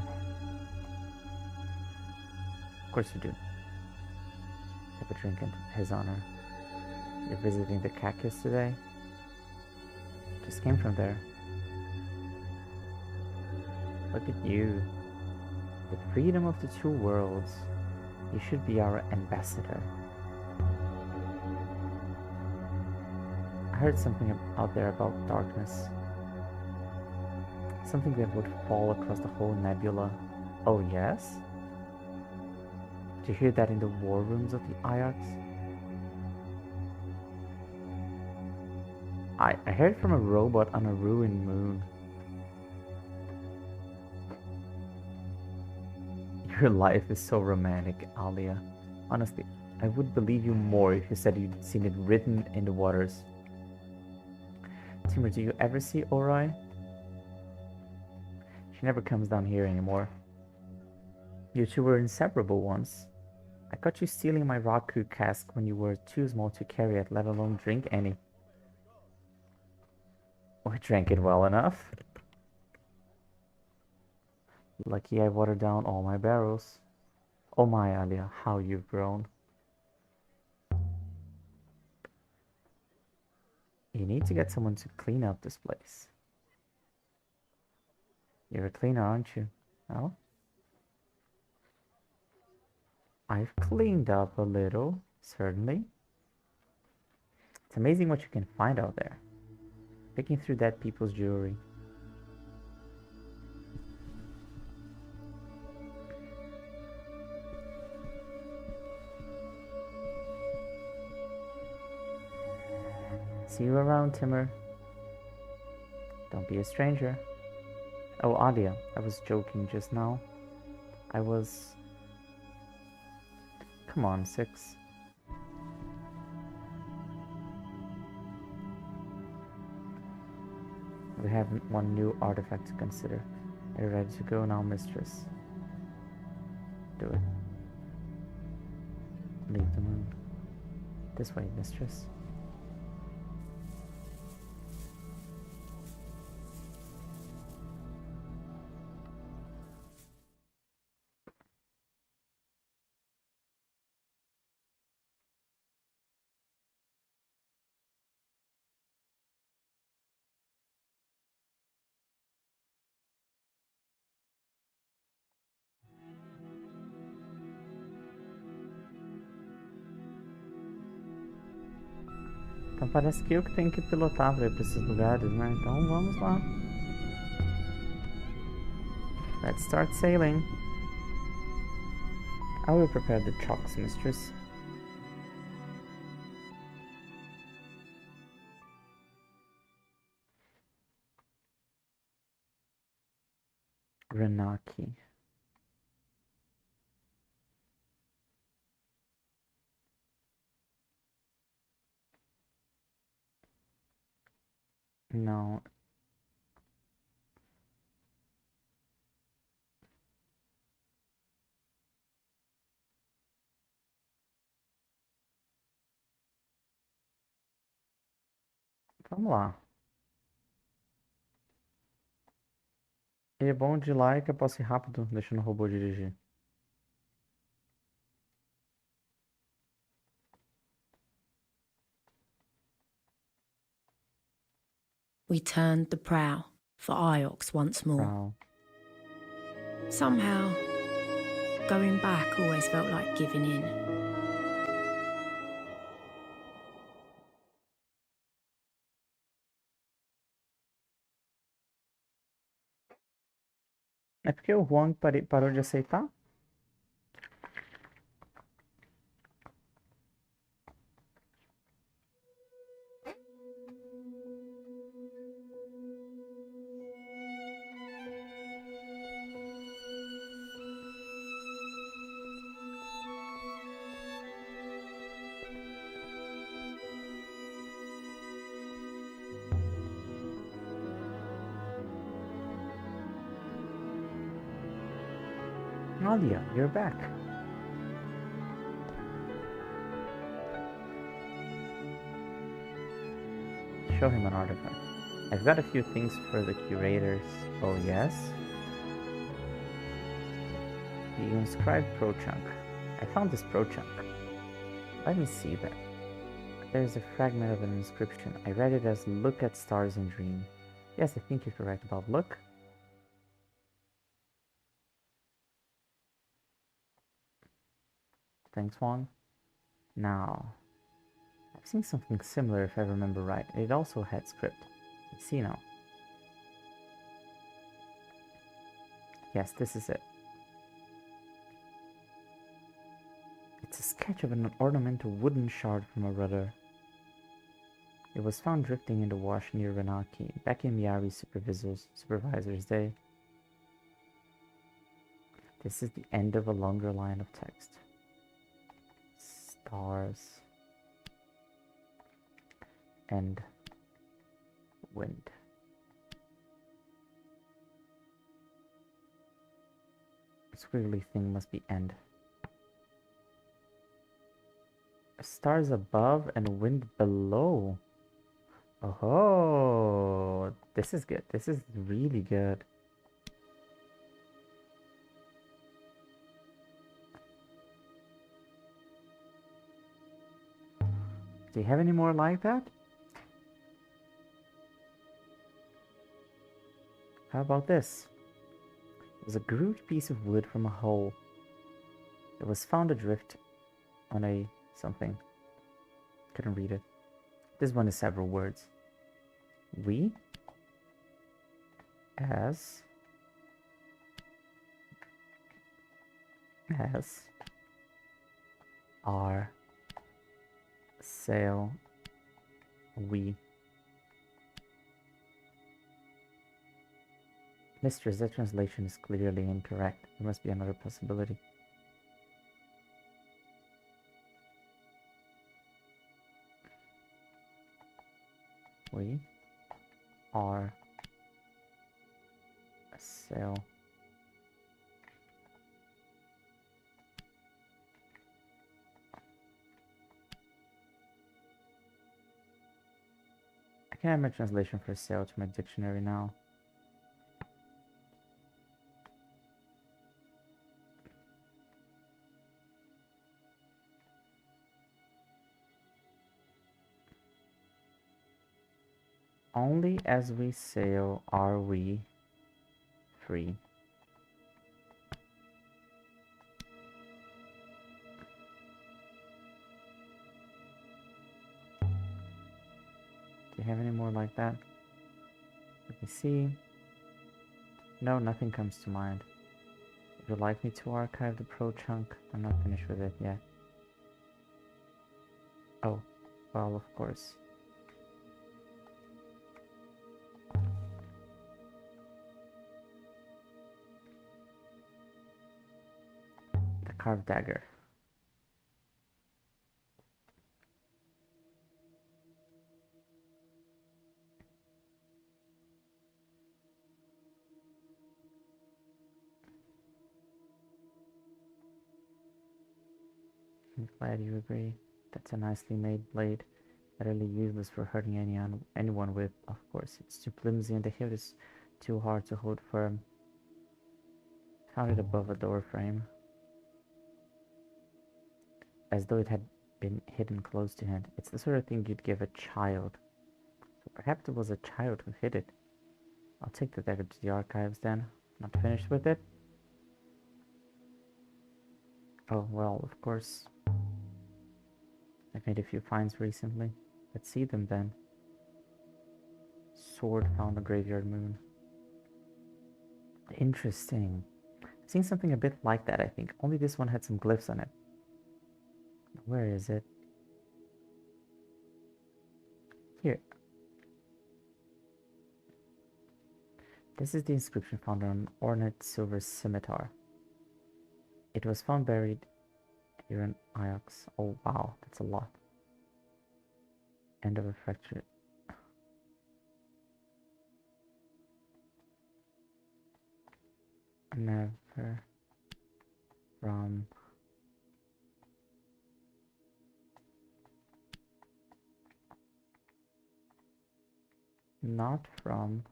Of course you do. Have a drink in his honor. You're visiting the Cactus today? Just came from there. Look at you. The freedom of the two worlds. You should be our ambassador. I heard something out there about darkness. Something that would fall across the whole nebula. Oh yes? Did you hear that in the war rooms of the Ajax? I heard from a robot on a ruined moon. Your life is so romantic, Alia. Honestly, I would believe you more if you said you'd seen it written in the waters. Timur, do you ever see Ori? She never comes down here anymore. You two were inseparable once. I caught you stealing my Raku cask when you were too small to carry it, let alone drink any. I drank it well enough. Lucky I watered down all my barrels. Oh my, Alia, how you've grown. You need to get someone to clean up this place. You're a cleaner, aren't you? No? I've cleaned up a little, certainly. It's amazing what you can find out there. Picking through dead people's jewelry. See you around, Timur. Don't be a stranger. Oh, Alia, I was joking just now. Come on, 6. We have one new artifact to consider. Are you ready to go now, mistress? Do it. Leave the moon. This way, mistress. Então parece que eu que tenho que pilotar para ir para esses lugares, né? Então vamos lá. Let's start sailing. I will prepare the chocks, mistress. Renaki. Não. Vamos lá. E é bom de lá é que eu posso ir rápido, deixando o robô dirigir. We turned the prow for Iox once more. Prow. Somehow, going back always felt like giving in. É porque o Huang parou de aceitar? Alia, you're back. Show him an artifact. I've got a few things for the curators. Oh yes? The inscribed pro chunk. I found this pro chunk. Let me see that. There's a fragment of an inscription. I read it as look at stars and dream. Yes, I think you're correct about look. Thanks, Juan. Now, I've seen something similar if I remember right. It also had script. Let's see now. Yes, this is it. It's a sketch of an ornamental wooden shard from a rudder. It was found drifting in the wash near Renaki, back in Miari's supervisor's day. This is the end of a longer line of text. Stars and wind. The squiggly thing must be end. Stars above and wind below. Oh, this is good. This is really good. Do you have any more like that? How about this? It was a grooved piece of wood from a hole. It was found adrift on a something. Couldn't read it. This one is several words. We as our sail we. Mistress, that translation is clearly incorrect. There must be another possibility. We are a sail. I can add my translation for sail to my dictionary now. Only as we sail are we free. Do you have any more like that? Let me see. No, nothing comes to mind. Would you like me to archive the pro chunk? I'm not finished with it yet. Oh, well, of course. The carved dagger. I'm glad you agree. That's a nicely made blade. Utterly useless for hurting anyone with, of course. It's too flimsy and the hilt is too hard to hold firm. Found it above a door frame. As though it had been hidden close to him. It's the sort of thing you'd give a child. So perhaps it was a child who hid it. I'll take the dagger to the archives then. Not finished with it? Oh, well, of course. I've made a few finds recently. Let's see them then. Sword found a graveyard moon. Interesting. I've seen something a bit like that, I think. Only this one had some glyphs on it. Where is it? Here. This is the inscription found on an ornate silver scimitar. It was found buried here in Iox. Oh wow, that's a lot. End of a fracture. Never from not from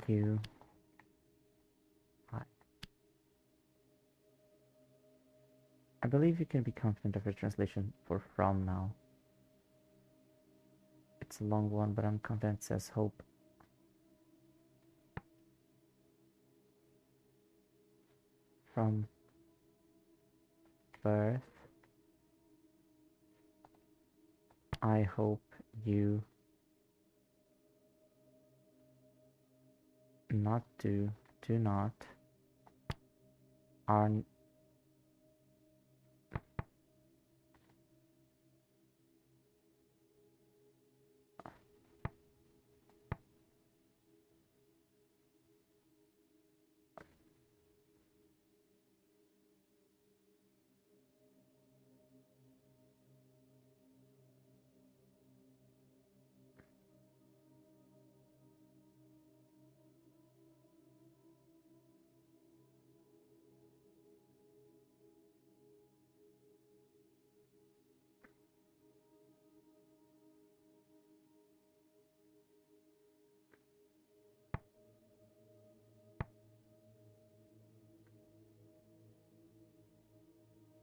you. I believe you can be confident of your translation for from now. It's a long one, but I'm confident it says hope. From birth, I hope you do not are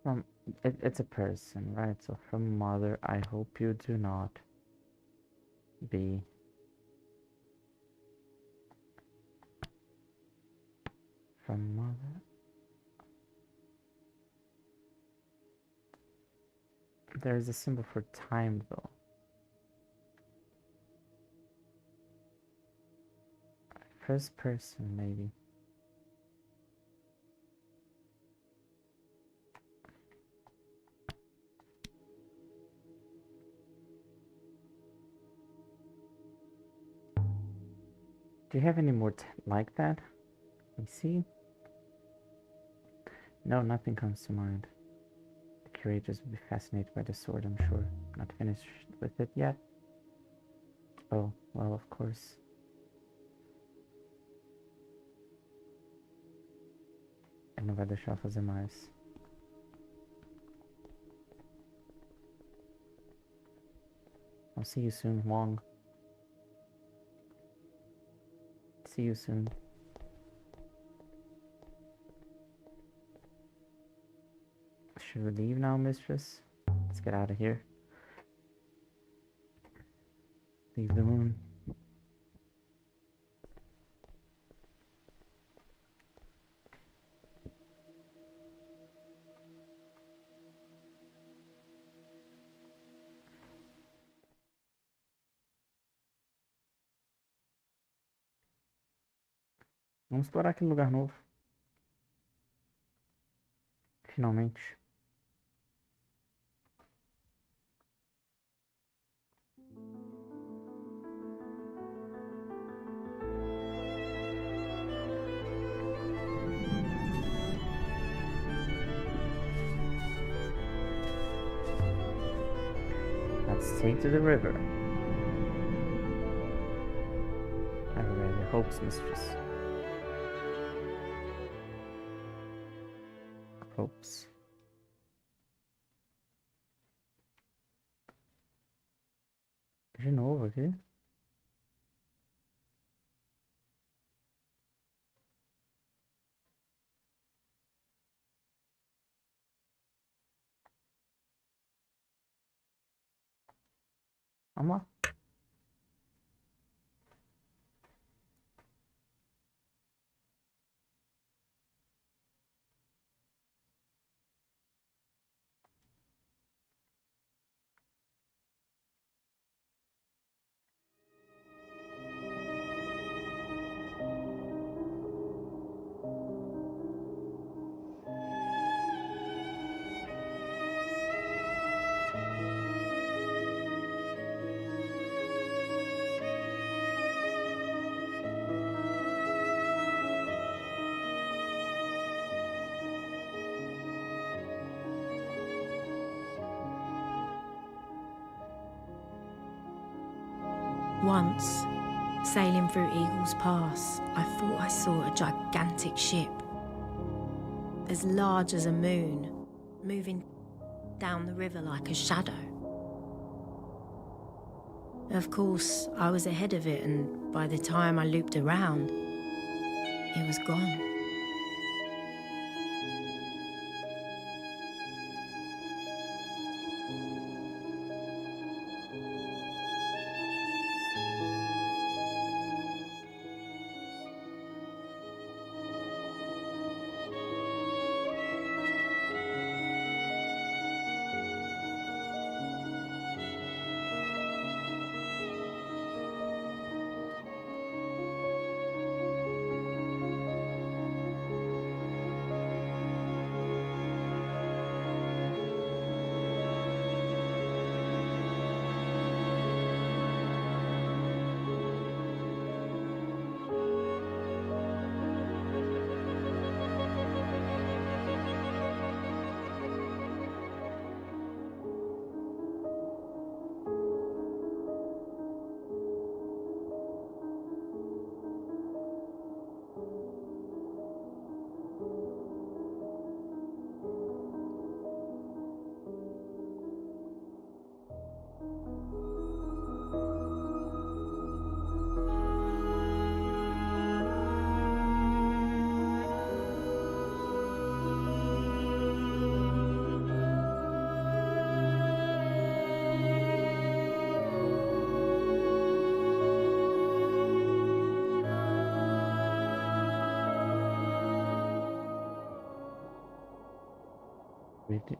from it's a person, right? So from mother, I hope you do not be from mother. There's a symbol for time though. First person, maybe. Do you have any more like that? Let me see. No, nothing comes to mind. The curators would be fascinated by the sword, I'm sure. Not finished with it yet. Oh, well, of course. não vai deixar fazer mais. I'll see you soon, Wong. See you soon. Should we leave now, mistress? Let's get out of here. Leave the moon. Vamos explorar aquele lugar novo. Finalmente. Let's take to the river. I've read your hopes, mistress. Hopes. De novo aqui. Vamos lá. Once, sailing through Eagle's Pass, I thought I saw a gigantic ship, as large as a moon, moving down the river like a shadow. Of course, I was ahead of it, and by the time I looped around, it was gone.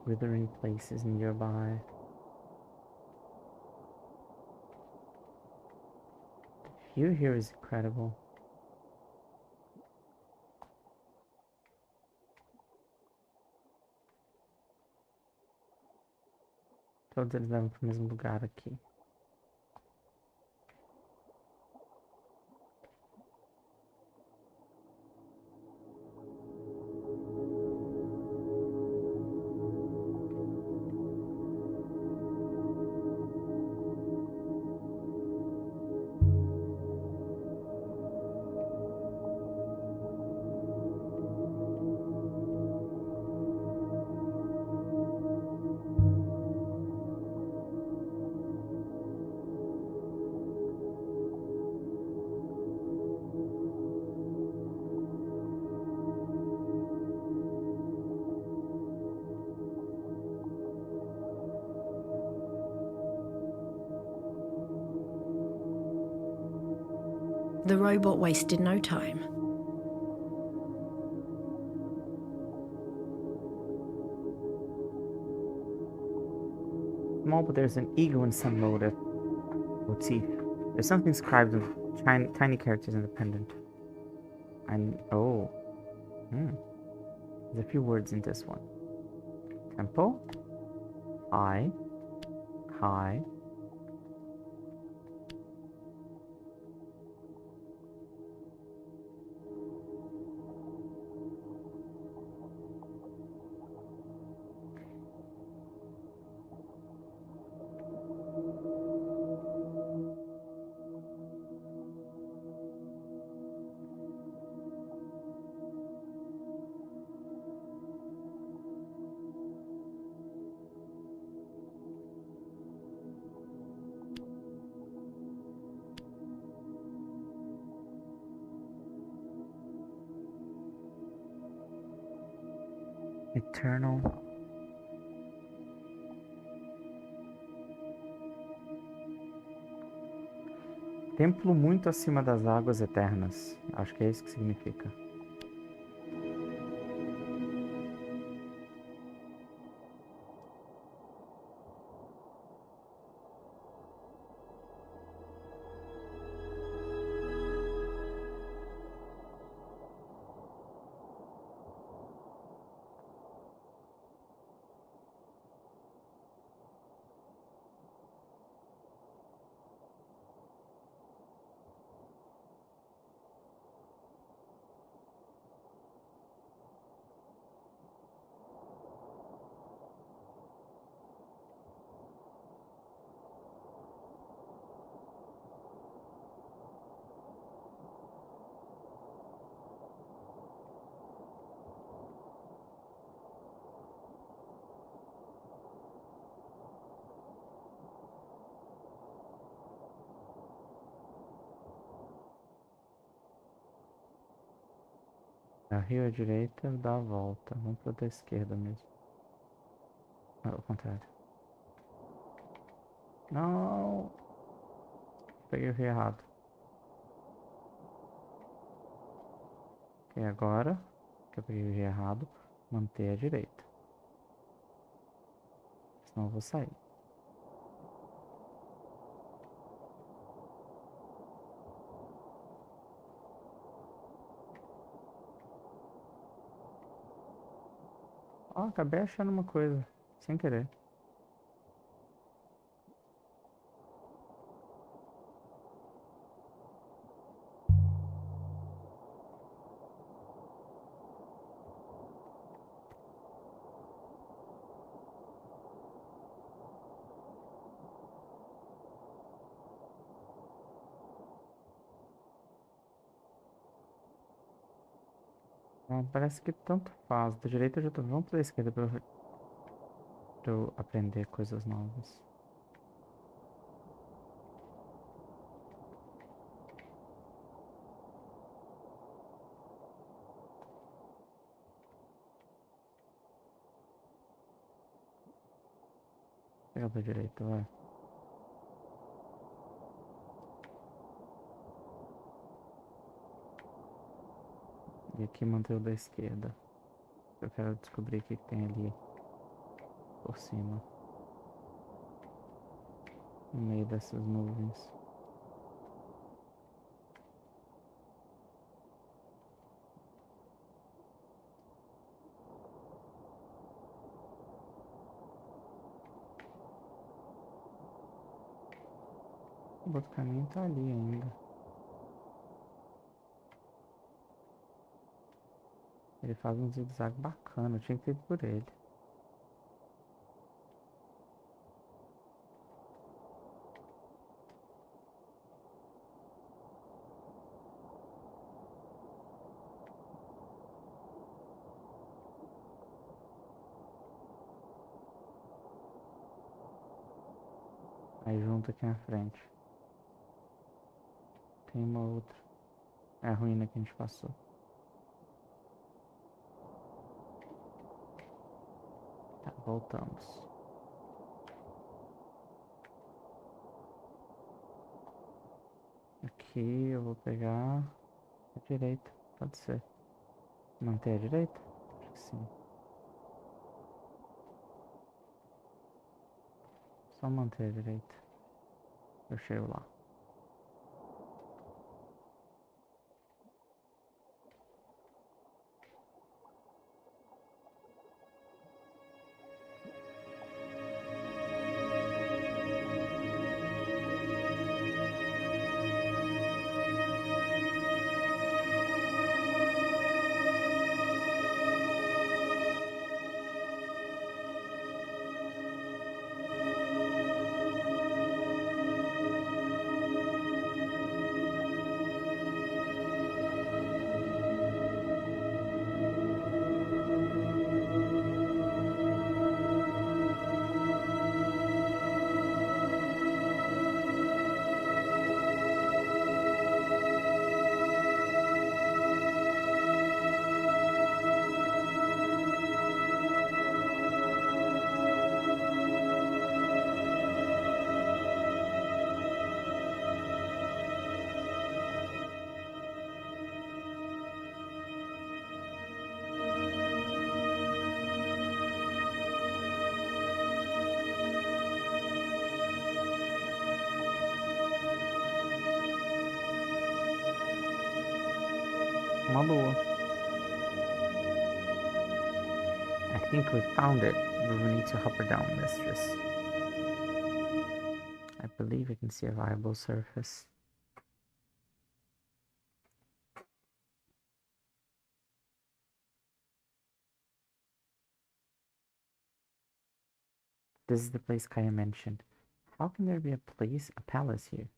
Withering places nearby. The view here is incredible. Todos eles levam para o mesmo lugar aqui. The robot wasted no time. Small, but there's an ego in some motif. There's something inscribed with tiny characters independent. Oh. There's a few words in this one. Tempo. High. Eternal. Templo muito acima das águas eternas. Acho que é isso que significa. É o rio à direita, dá a volta. Vamos pra da esquerda mesmo. Ah, ao contrário. Não! Peguei o rio errado. E agora, que eu peguei o rio errado, manter a direita. Senão eu vou sair. Ó, acabei achando uma coisa, sem querer. Ah, parece que tanto faz. Da direita eu já tô. Vamos pra esquerda pra eu aprender coisas novas. Pegar da direita, vai. E aqui manter o da esquerda. Eu quero descobrir o que que tem ali por cima. No meio dessas nuvens. O outro caminho tá ali ainda. Ele faz um zigue-zague bacana, eu tinha que ter ido por ele. Aí junto aqui na frente. Tem uma outra. É a ruína que a gente passou. Tá, voltamos. Aqui eu vou pegar a direita, pode ser. Manter a direita? Acho que sim. Só manter a direita. Eu chego lá. Uma lua. I think we found it. We will need to hop her down, mistress. I believe I can see a viable surface. This is the place Kaya mentioned. How can there be a palace here?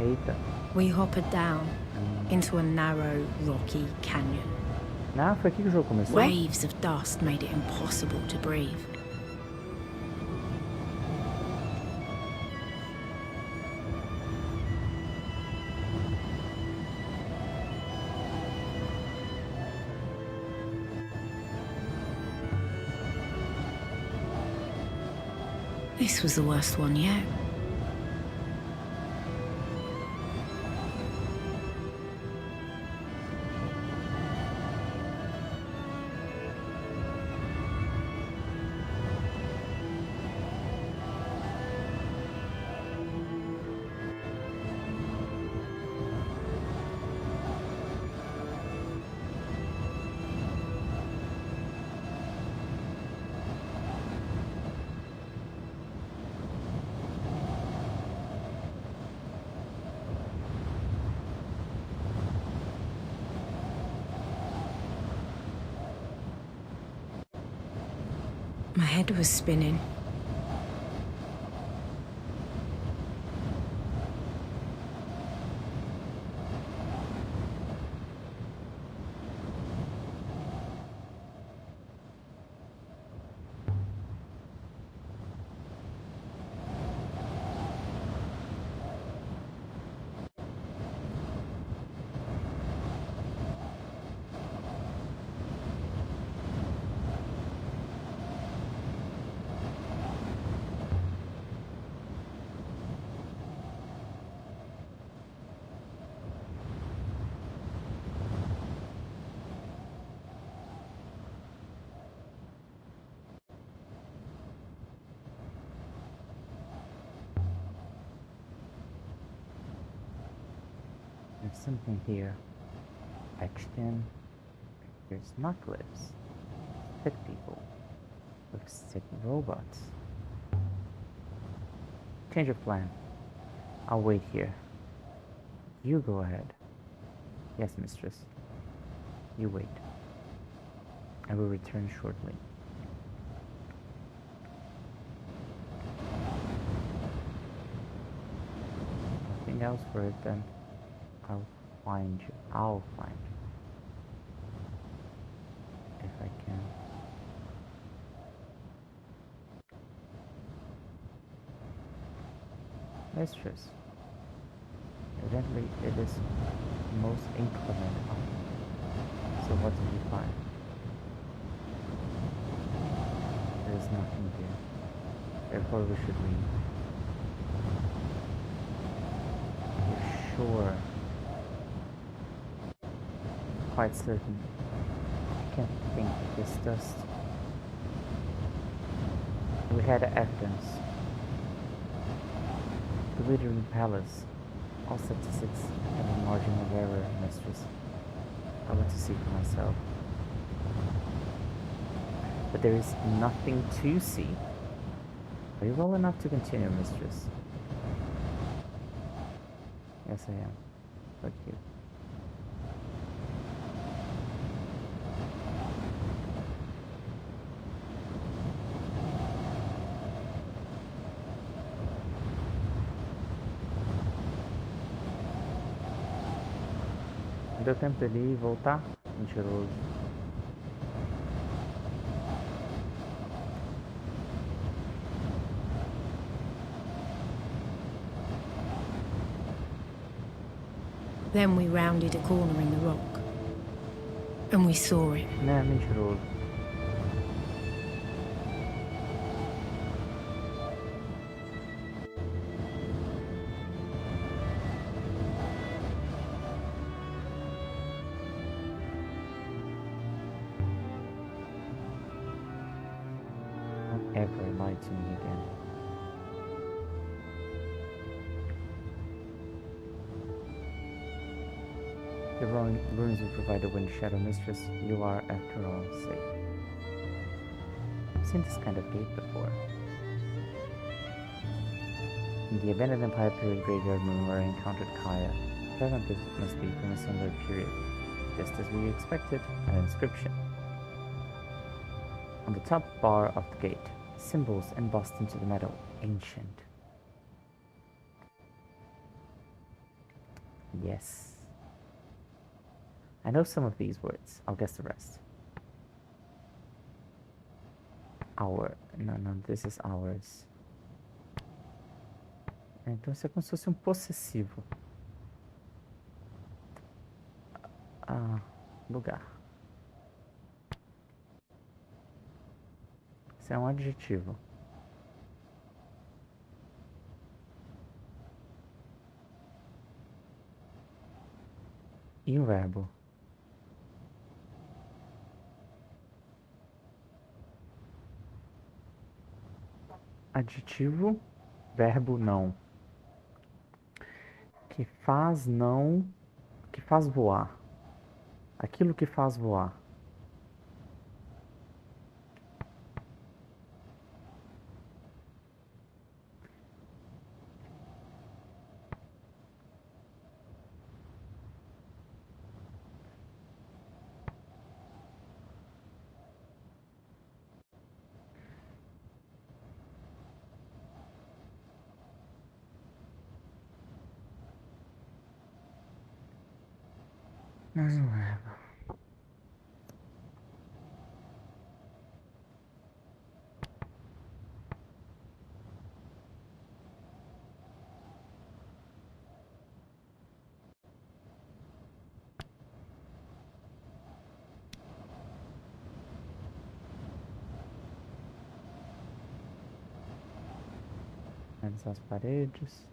Eita. We hoppered down into a narrow, rocky canyon. Ah, foi aqui que o jogo começou? Waves of dust made it impossible to breathe. This was the worst one yet. My head was spinning. There's something here. Etched in. There's knuckles. Sick people. With sick robots. Change of plan. I'll wait here. You go ahead. Yes, mistress. You wait. I will return shortly. Nothing else for it then. I'll find you. I'll find you. If I can. Mistress. Evidently it is most inclement hour. So what did you find? There is nothing here. Therefore we should leave. You're sure? Quite certain. I can't think of this dust. We had evidence. The Withering Palace. All statistics have a margin of error, mistress. I want to see for myself. But there is nothing to see. Are you well enough to continue, mistress? Yes, I am. But you. Deu tempo dele voltar? Mentiroso. Then we rounded a corner in the rock. And we saw it. Né, mentiroso. Don't ever lie to me again. The ruins will provide a wind shadow, mistress. You are, after all, safe. I've seen this kind of gate before. In the abandoned Empire period graveyard moon where I encountered Kaya. Present this must be from a similar period. Just as we expected, an inscription. On the top bar of the gate, symbols embossed into the metal, ancient. Yes. I know some of these words. I'll guess the rest. Our. No, this is ours. Então isso é como se fosse um possessivo. Lugar. Isso é um adjetivo. E o verbo? Adjetivo, verbo não. Que faz não. Que faz voar. Aquilo que faz voar. Mas o verbo. Analisar as paredes.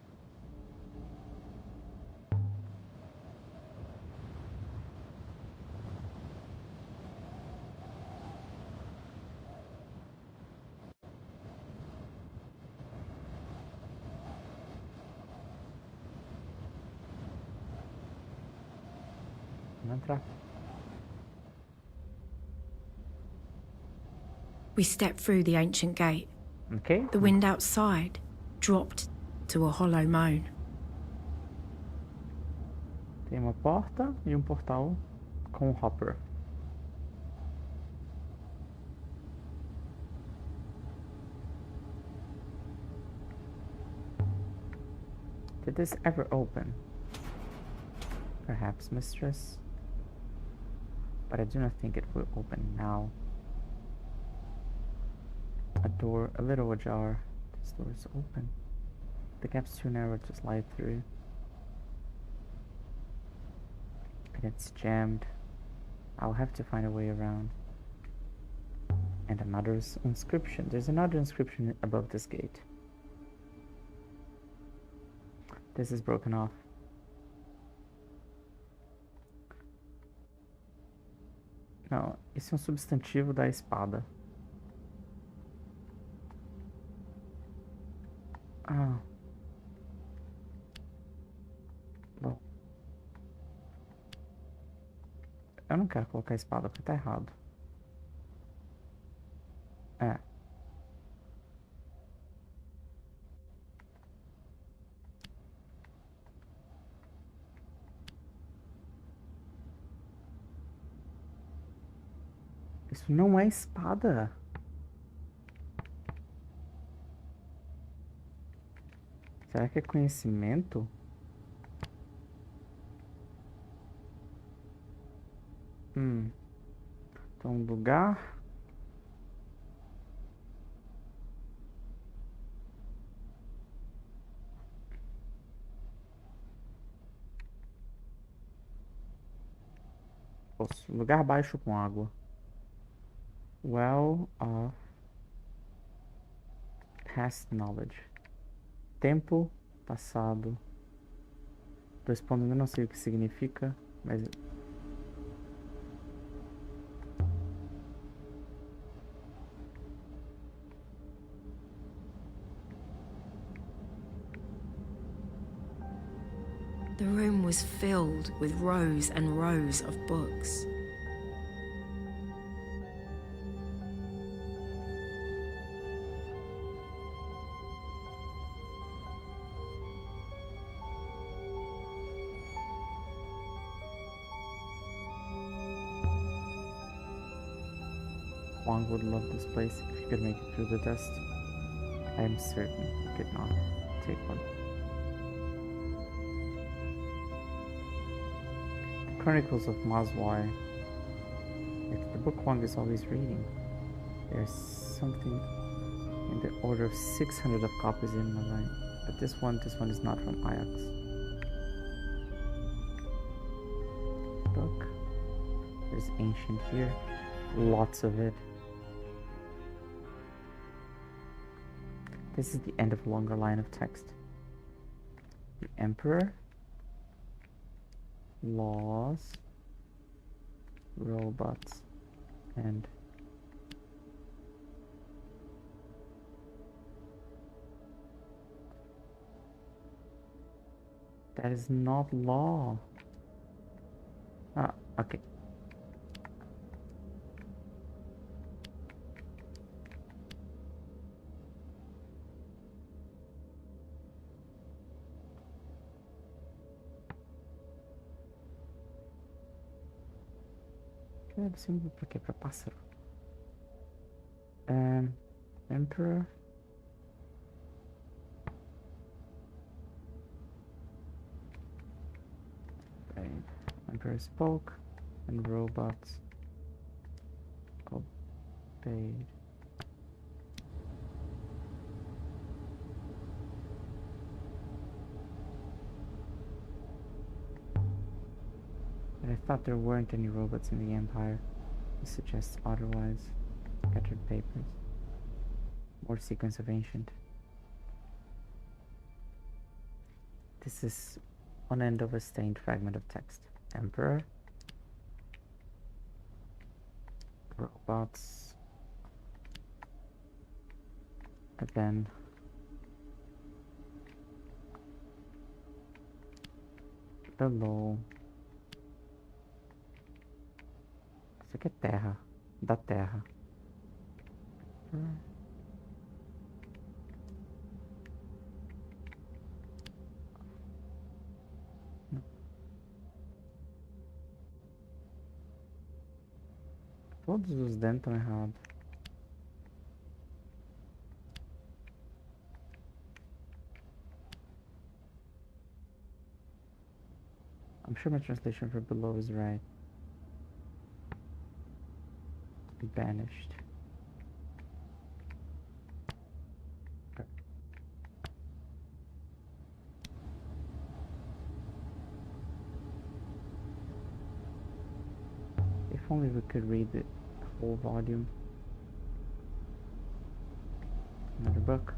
Vamos entrar. We stepped through the ancient gate. Ok? The wind outside dropped to a hollow moan. Tem uma porta e um portal com um hopper. Did this ever open? Perhaps, mistress. But I do not think it will open now. A door, a little ajar. This door is open. The gap's too narrow to slide through. And it's jammed. I'll have to find a way around. And another inscription. There's another inscription above this gate. This is broken off. Não, esse é um substantivo da espada. Bom. Eu não quero colocar espada porque tá errado. É. Isso não é espada. Será que é conhecimento? Então, lugar. Lugar baixo com água. Well of past knowledge. Tempo passado. Dois pontos, eu não sei o que significa, mas... The room was filled with rows and rows of books. Wang would love this place if he could make it through the test. I am certain he could not take one. Chronicles of Mazwai. It's the book Wang is always reading. There's something in the order of 600 of copies in Malay. But this one is not from Ajax. Book. There's ancient here. Lots of it. This is the end of a longer line of text. The Emperor. Laws. Robots. And that is not law. Ah, okay. Que símbolo pra quê? Pra pássaro. Emperor. Okay. Emperor spoke, and robots obeyed. But I thought there weren't any robots in the Empire. This suggests otherwise. Scattered papers. More sequence of ancient. This is one end of a stained fragment of text. Emperor. Robots. Again. Below. Isso aqui é terra. Da terra. Todos os dentes estão errados. I'm sure my translation for below is right. Banished. If only we could read the whole volume. Another book.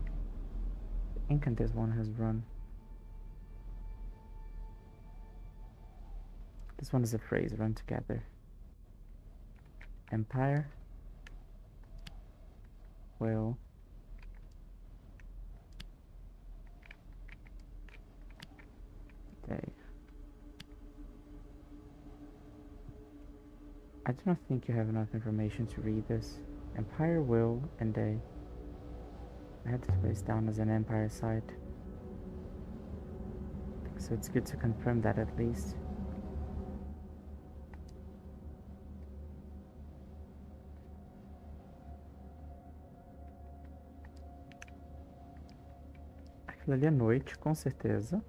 The ink on this one has run. This one is a phrase, run together. Empire will day. I do not think you have enough information to read this. Empire will and day. I had this place down as an empire site. So it's good to confirm that at least. Aquilo ali é noite, com certeza.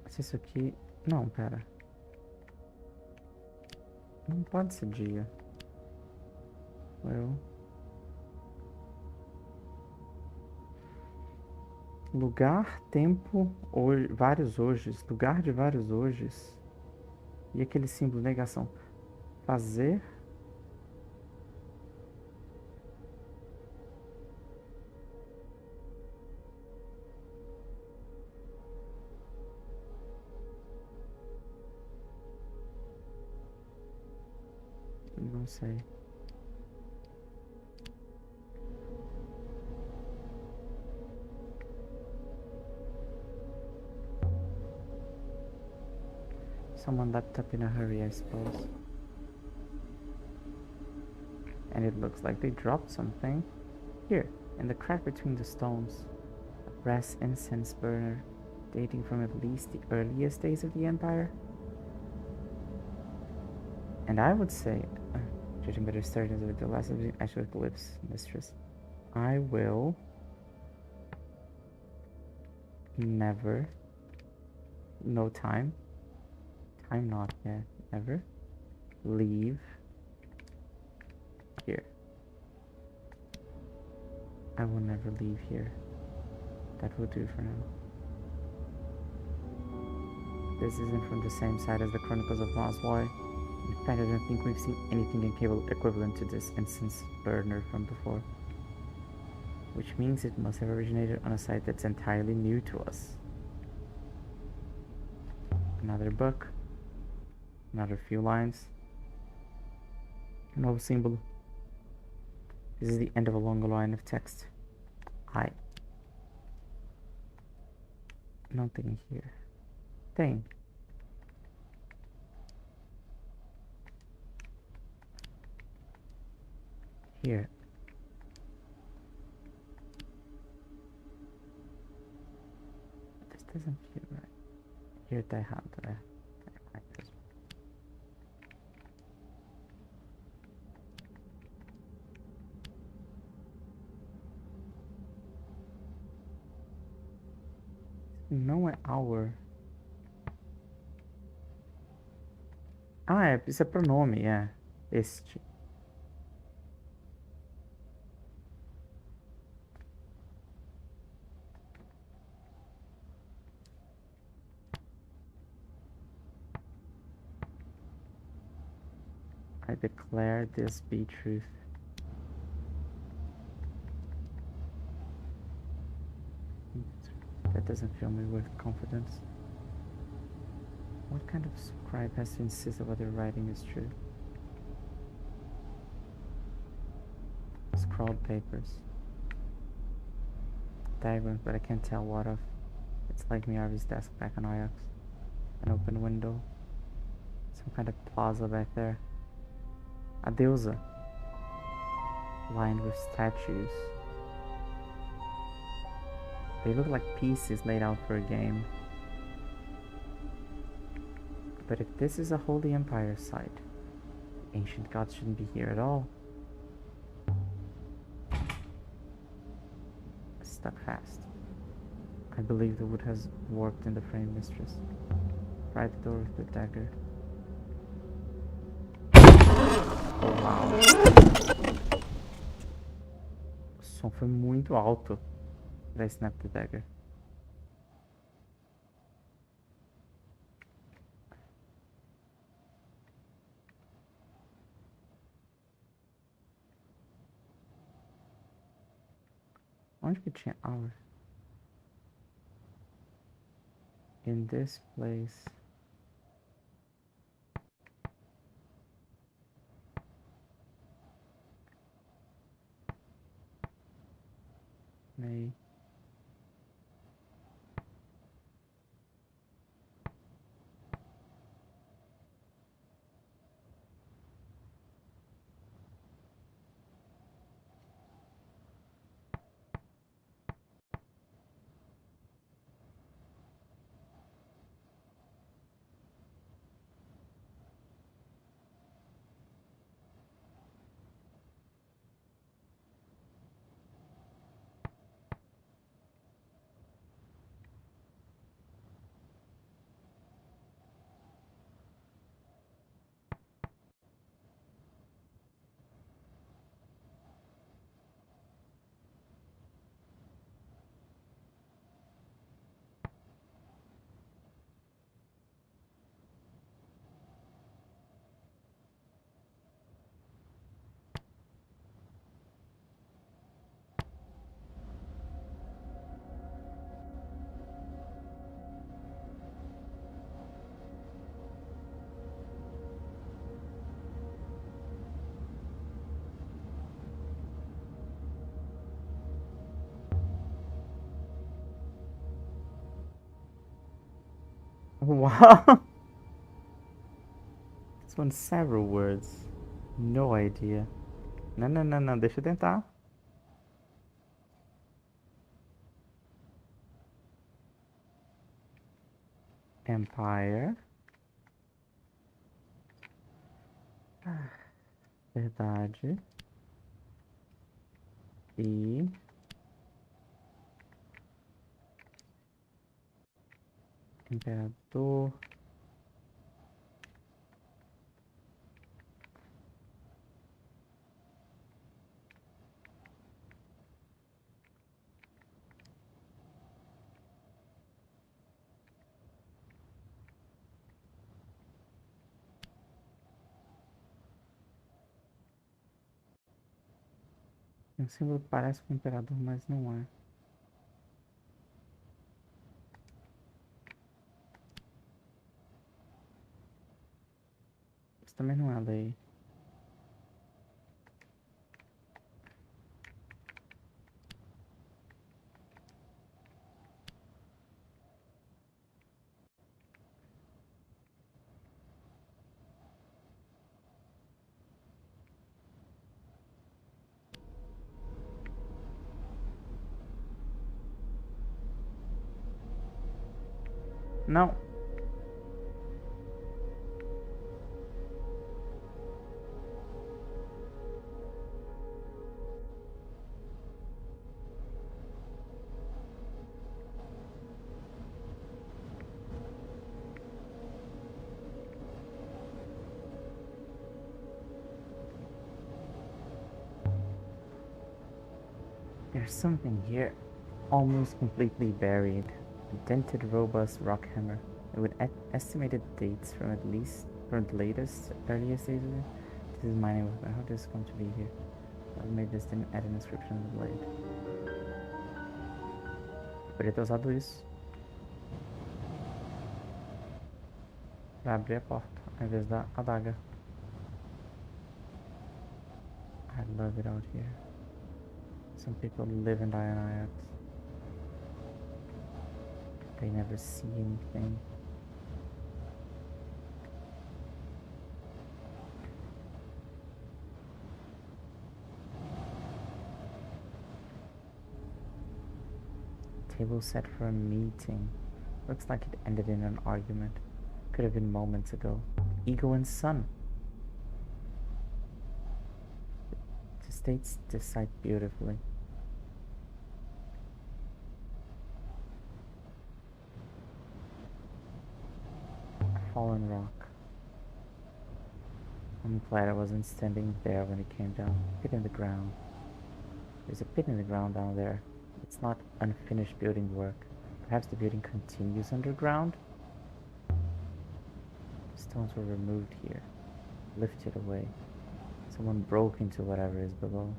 Se isso aqui... Não, pera. Não pode ser dia. Lugar, tempo, hoje, vários hojes. Lugar de vários hojes. E aquele símbolo negação. Fazer... Não sei. Someone leapt up in a hurry, I suppose. And it looks like they dropped something. Here, in the crack between the stones. A brass incense burner, dating from at least the earliest days of the Empire. And I would say, judging by the sturdiness of the last of the actual eclipse, mistress, I will never No time. Time not yet. Ever. Leave. Here. I will never leave here. That will do for now. This isn't from the same side as the Chronicles of Moswai. In fact, I don't think we've seen anything equivalent to this instance burner from before. Which means it must have originated on a site that's entirely new to us. Another book. Another few lines. Another symbol. This is the end of a long line of text. Nothing here. Thing. Here. This doesn't feel right. Here they have the actors. No hour. Ah, isso é pronome, é. Este. I declare this be truth. That doesn't fill me with confidence. What kind of scribe has to insist that what they're writing is true? Scrawled papers. Diagrams, but I can't tell what of. It's like Miyavi's desk back on Ajax. An open window. Some kind of plaza back there. A deusa. Lined with statues. They look like pieces laid out for a game. But if this is a Holy Empire site, the ancient gods shouldn't be here at all. Stuck fast. I believe the wood has warped in the frame, mistress. Pry the door with the dagger. Oh, wow. O som foi muito alto da snap the dagger. Onde que tinha hour? In this place. May. Wow! This one's several words. No idea. Não, não, não, não. Deixa eu tentar. Empire. Verdade. E Imperador. O símbolo parece com o imperador, mas não é. Isso também não é daí. Não. There's something here, almost completely buried. A dented, robust rock hammer. With estimated dates from the latest, earliest days of it. This is mining weapon. How did this come to be here? Whoever made this didn't add an inscription on the blade. Poderia ter usado isso pra abrir a porta, ao invés da adaga. I love it out here. Some people live and die on Ayats. They never see anything. Table set for a meeting. Looks like it ended in an argument. Could have been moments ago. Ego and Sun. The states decide beautifully. A fallen rock. I'm glad I wasn't standing there when it came down. Pit in the ground. There's a pit in the ground down there. It's not unfinished building work. Perhaps the building continues underground? The stones were removed here, lifted away. Someone broke into whatever is below.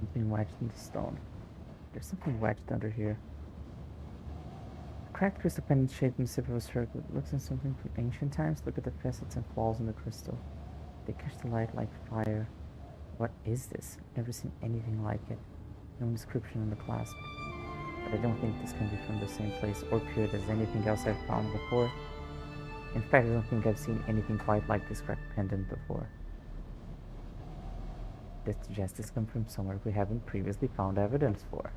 Something wedged in the stone. There's something wedged under here. A cracked crystal pendant shaped in the center of a circle. It looks like something from ancient times. Look at the facets and flaws in the crystal. They catch the light like fire. What is this? Never seen anything like it. No inscription on the clasp. But I don't think this can be from the same place or period as anything else I've found before. In fact, I don't think I've seen anything quite like this cracked pendant before. This suggests this comes from somewhere we haven't previously found evidence for.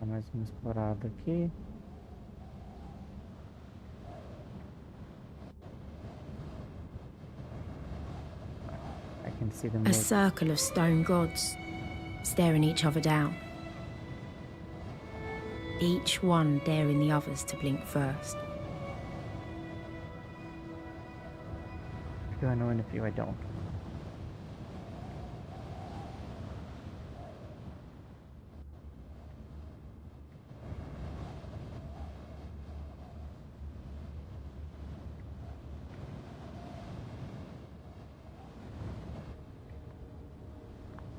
Dá mais uma explorada aqui. I can see them. A circle of stone gods, staring each other down. Each one daring the others to blink first. Do I know, and a few I don't.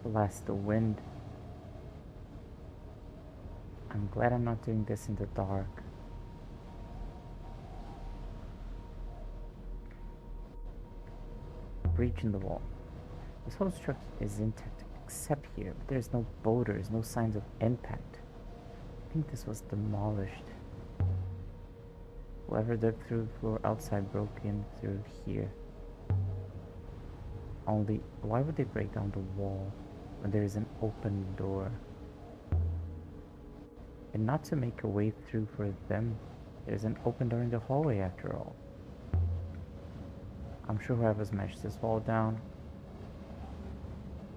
Blast the wind. I'm glad I'm not doing this in the dark. breach in the wall. This whole structure is intact except here, but there's no boulders, no signs of impact. I think this was demolished. Whoever dug through the floor outside broke in through here. Only, why would they break down the wall when there is an open door? And not to make a way through for them. There's an open door in the hallway after all. I'm sure whoever smashed this wall down,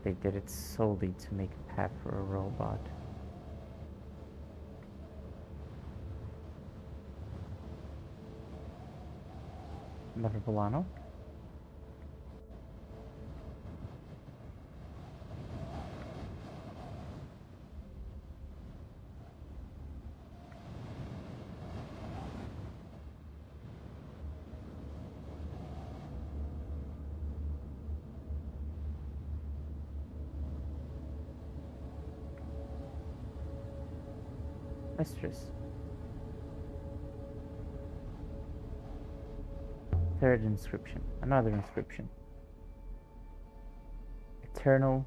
they did it solely to make a path for a robot. Never Polano? Mistress. Third inscription. Another inscription. Eternal.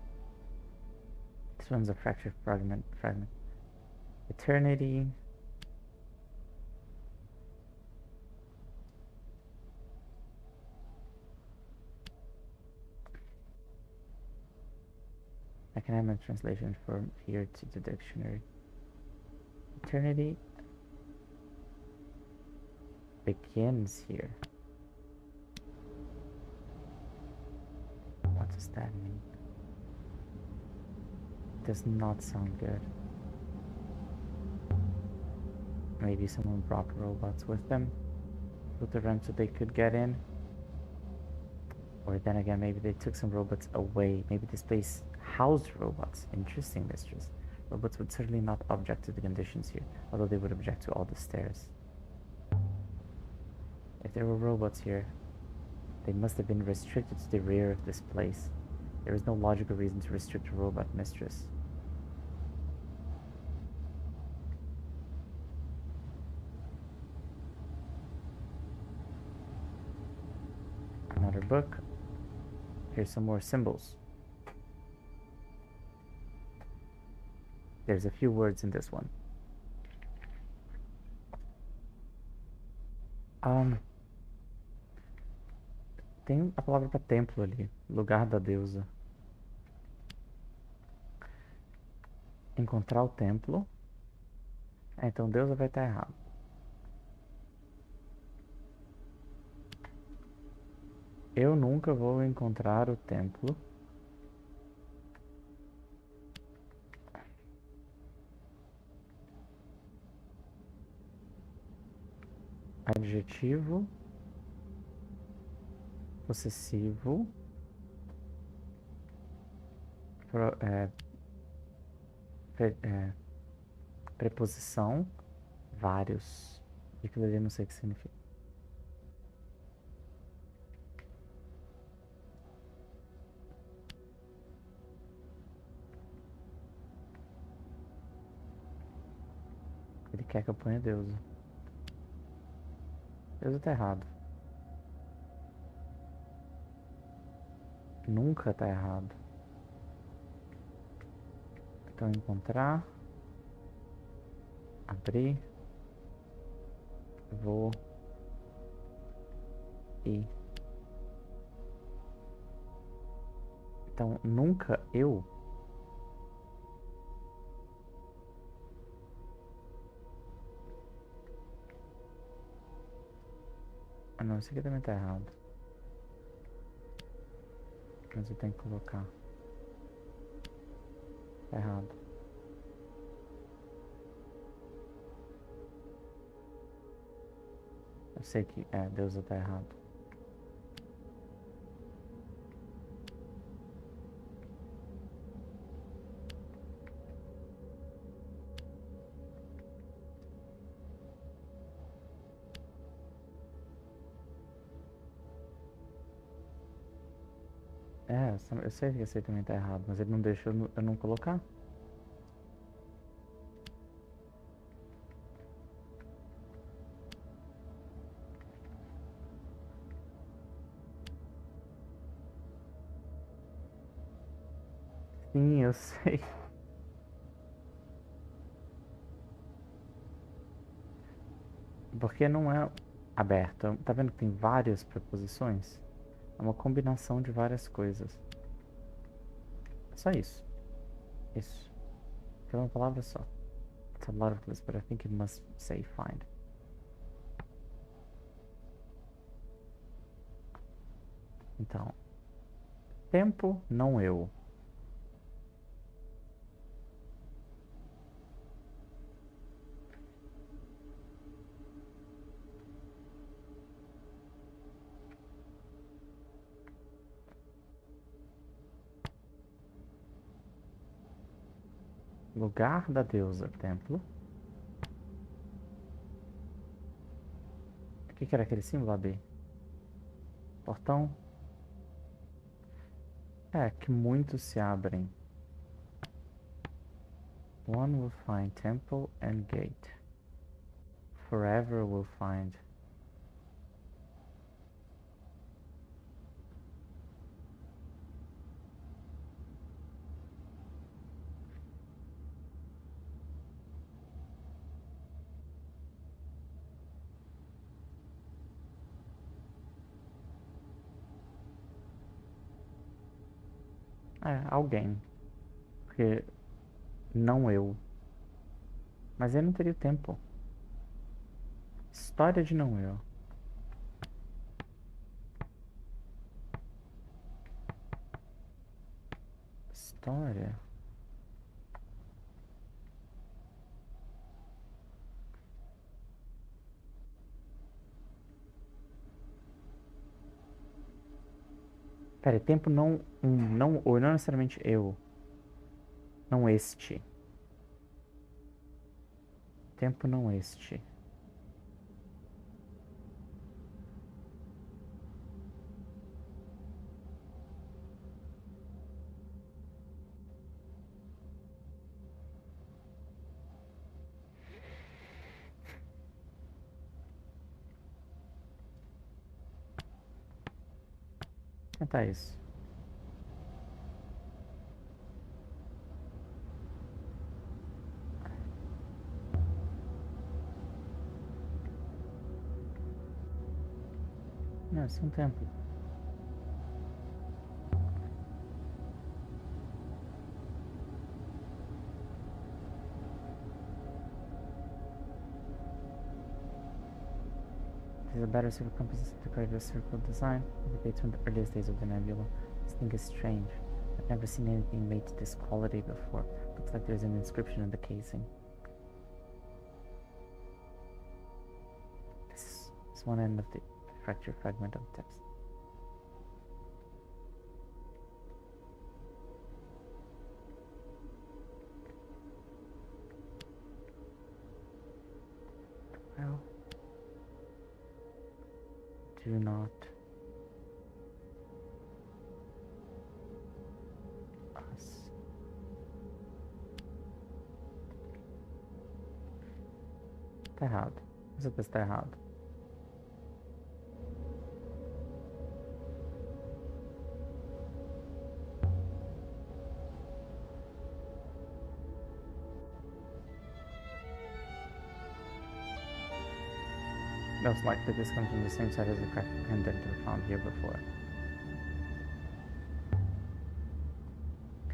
This one's a fractured fragment. Eternity. I can have my translation from here to the dictionary. Eternity begins here. What does that mean? Does not sound good. Maybe someone brought robots with them, put the ramp so they could get in. Or then again, maybe they took some robots away. Maybe this place housed robots. Interesting, mistress. Robots would certainly not object to the conditions here, although they would object to all the stairs. If there were robots here, they must have been restricted to the rear of this place. There is no logical reason to restrict a robot, mistress. Another book. Here's some more symbols. There's a few words in this one. Tem a palavra para templo ali, lugar da deusa. Encontrar o templo. Então deusa vai estar errado. Eu nunca vou encontrar o templo. Adjetivo possessivo preposição vários. E aquilo ali eu não sei o que significa. Ele quer que eu ponha deusa. Deusa tá errado. Nunca tá errado. Então encontrar. Abrir. Vou. E. Então nunca eu. Ah não, isso aqui também tá errado. Mas eu tenho que colocar. Tá errado. Eu sei que deusa tá errado. Eu sei que esse aí também tá errado, mas ele não deixa eu não colocar. Sim, eu sei. Porque não é aberto. Tá vendo que tem várias preposições? É uma combinação de várias coisas. É só isso. Isso. É uma palavra só. It's a lot of this, but I think it must say find. Então, tempo, não eu. Lugar da deusa, templo. O que que era aquele símbolo AB? Portão? É, que muitos se abrem. One will find temple and gate. Forever will find. É, alguém. Porque não eu. Mas eu não teria tempo. História de não eu. História? Pera aí, tempo não não, ou não necessariamente eu. Não este. Tempo não este. Tentar isso. Não, isso é um tempo. This is a better circle composition to create a circle design. It dates from the earliest days of the nebula. This thing is strange. I've never seen anything made to this quality before. Looks like there's an inscription in the casing. This is one end of the fractured fragment of text. Well, do not us. Tá errado. Com certeza tá errado. Most likely this comes from the same side as the cracked pendant we found here before.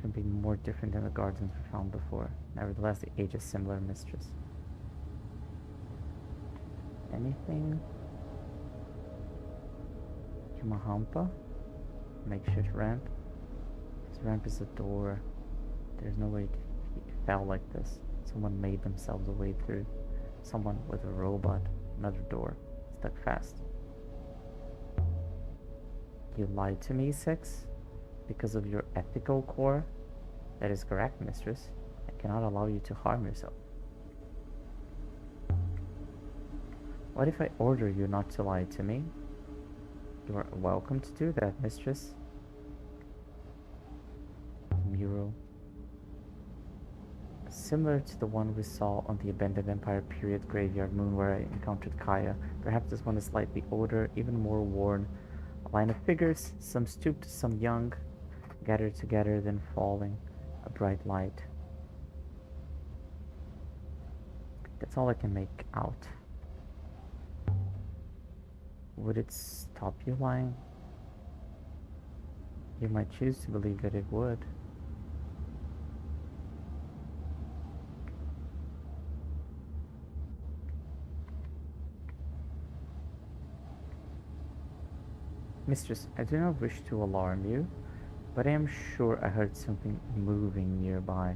Could be more different than the gardens we found before. Nevertheless, the age is similar, mistress. Anything? Yamahampa? Makeshift ramp? This ramp is a door. There's no way it fell like this. Someone made themselves a way through. Someone with a robot. Another door. Stuck fast. You lied to me, Six? Because of your ethical core? That is correct, mistress. I cannot allow you to harm yourself. What if I order you not to lie to me? You are welcome to do that, mistress. Mural. Similar to the one we saw on the abandoned Empire period graveyard moon where I encountered Kaya. Perhaps this one is slightly older, even more worn. A line of figures, some stooped, some young, gathered together, then falling. bright light. That's all I can make out. Would it stop you lying? You might choose to believe that it would. Mistress, I do not wish to alarm you, but I am sure I heard something moving nearby.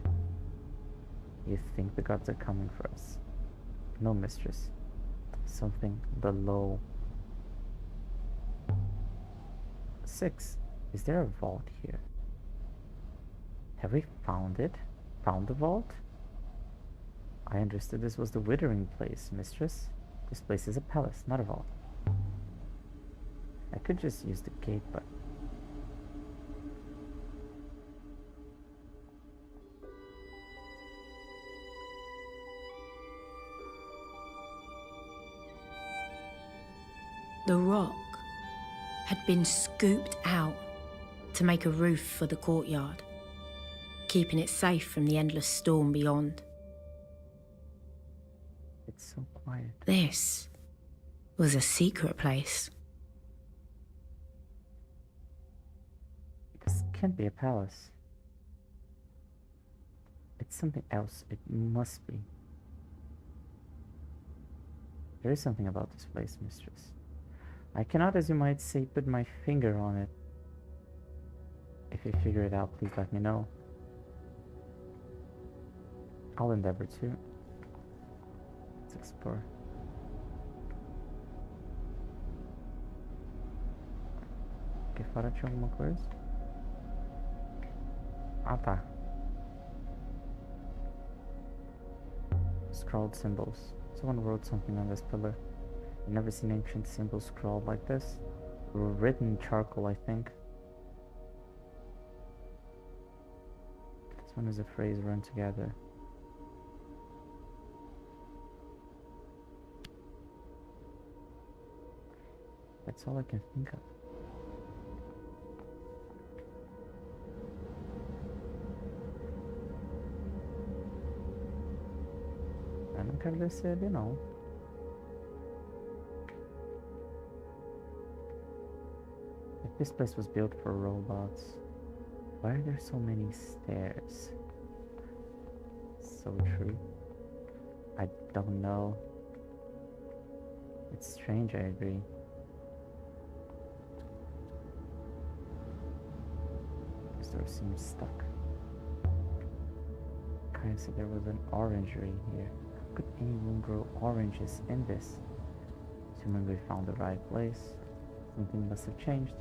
You think the gods are coming for us? No, mistress. Something below. 6. Is there a vault here? Have we found it? Found the vault? I understood this was the withering place, mistress. This place is a palace, not a vault. I could just use the gate, but... The rock had been scooped out to make a roof for the courtyard, keeping it safe from the endless storm beyond. It's so quiet. This was a secret place. This can't be a palace. It's something else. It must be. There is something about this place, mistress. I cannot, as you might say, put my finger on it. If you figure it out, please let me know. I'll endeavor to. Let's explore. Aqui fora tinha alguma coisa? Ah, tá. Scrawled symbols. Someone wrote something on this pillar. I've never seen ancient symbols scrawled like this. They were written in charcoal, I think. This one is a phrase run together. That's all I can think of. Eu não quero descer ali, não. If this place was built for robots, why are there so many stairs? So true. I don't know. It's strange, I agree. This door seems stuck. Kaya said there was an orangery here. How could anyone grow oranges in this? Assuming we found the right place, something must have changed.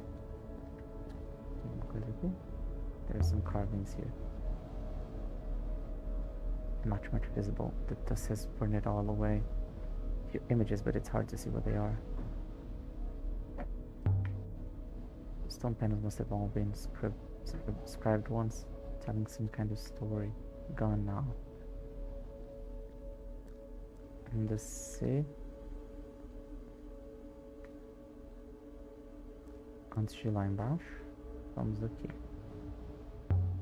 There are some carvings here. Not much visible. The dust has burned it all away. A few images, but it's hard to see what they are. Stone panels must have all been scribed once, telling some kind of story. Gone now. And the sea. Antes de ir lá embaixo, vamos aqui.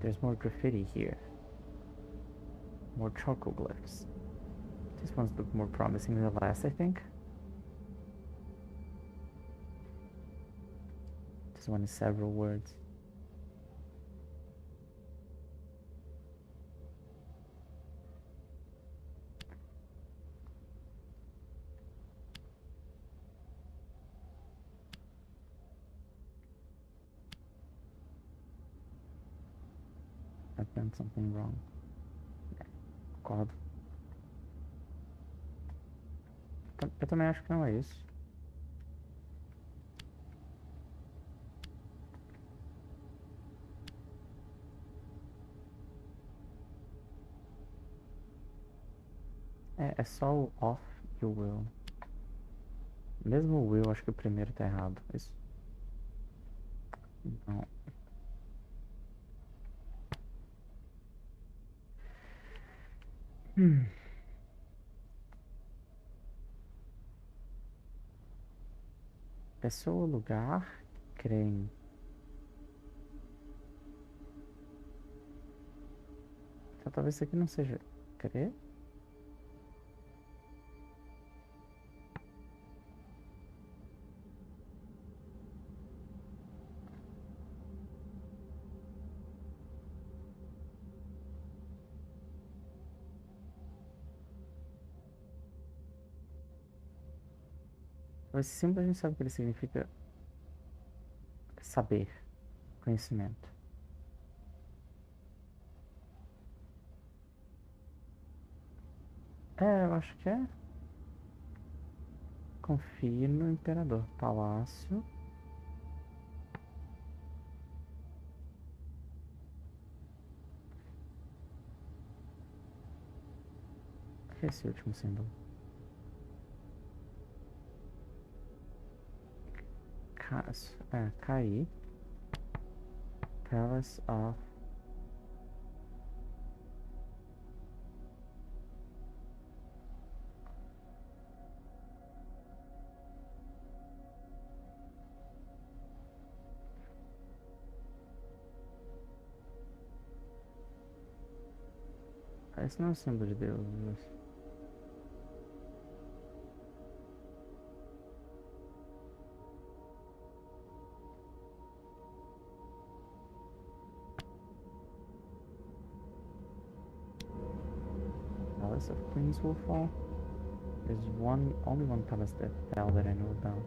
There's more graffiti here. More charcoal glyphs. These ones look more promising than the last, I think. This one is several words. I've done something wrong. Concordo. Eu também acho que não é isso. É só o off e o will. Mesmo o will, acho que o primeiro tá errado. Isso. Não. Pessoa, lugar, creem. Então talvez isso aqui não seja crer. Esse símbolo a gente sabe que ele significa saber, conhecimento. Eu acho que é. Confie no imperador. Palácio. O que é esse último símbolo? Cair. Palace of. Esse não é o símbolo de Deus. Palace of Queens will fall. There's only one palace that fell that I know about.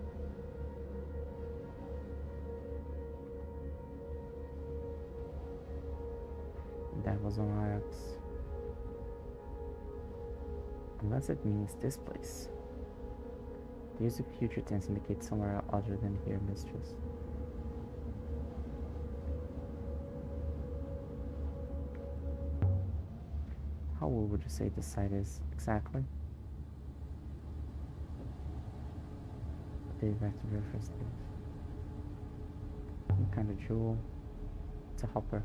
That was on Ajax. Unless it means this place. The use of future tense indicates somewhere other than here, mistress. How old would you say the site is exactly? Date back to reference days. Some kind of jewel. It's a hopper.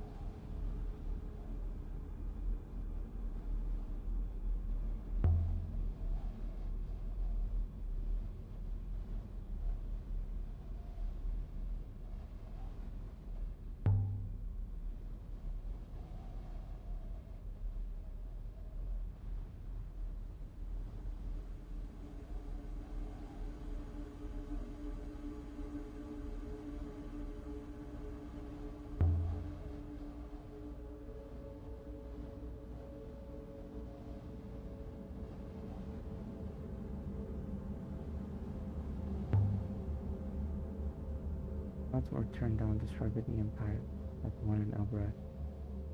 Gods were turned down, destroyed by the Empire, like the one in Elbereth.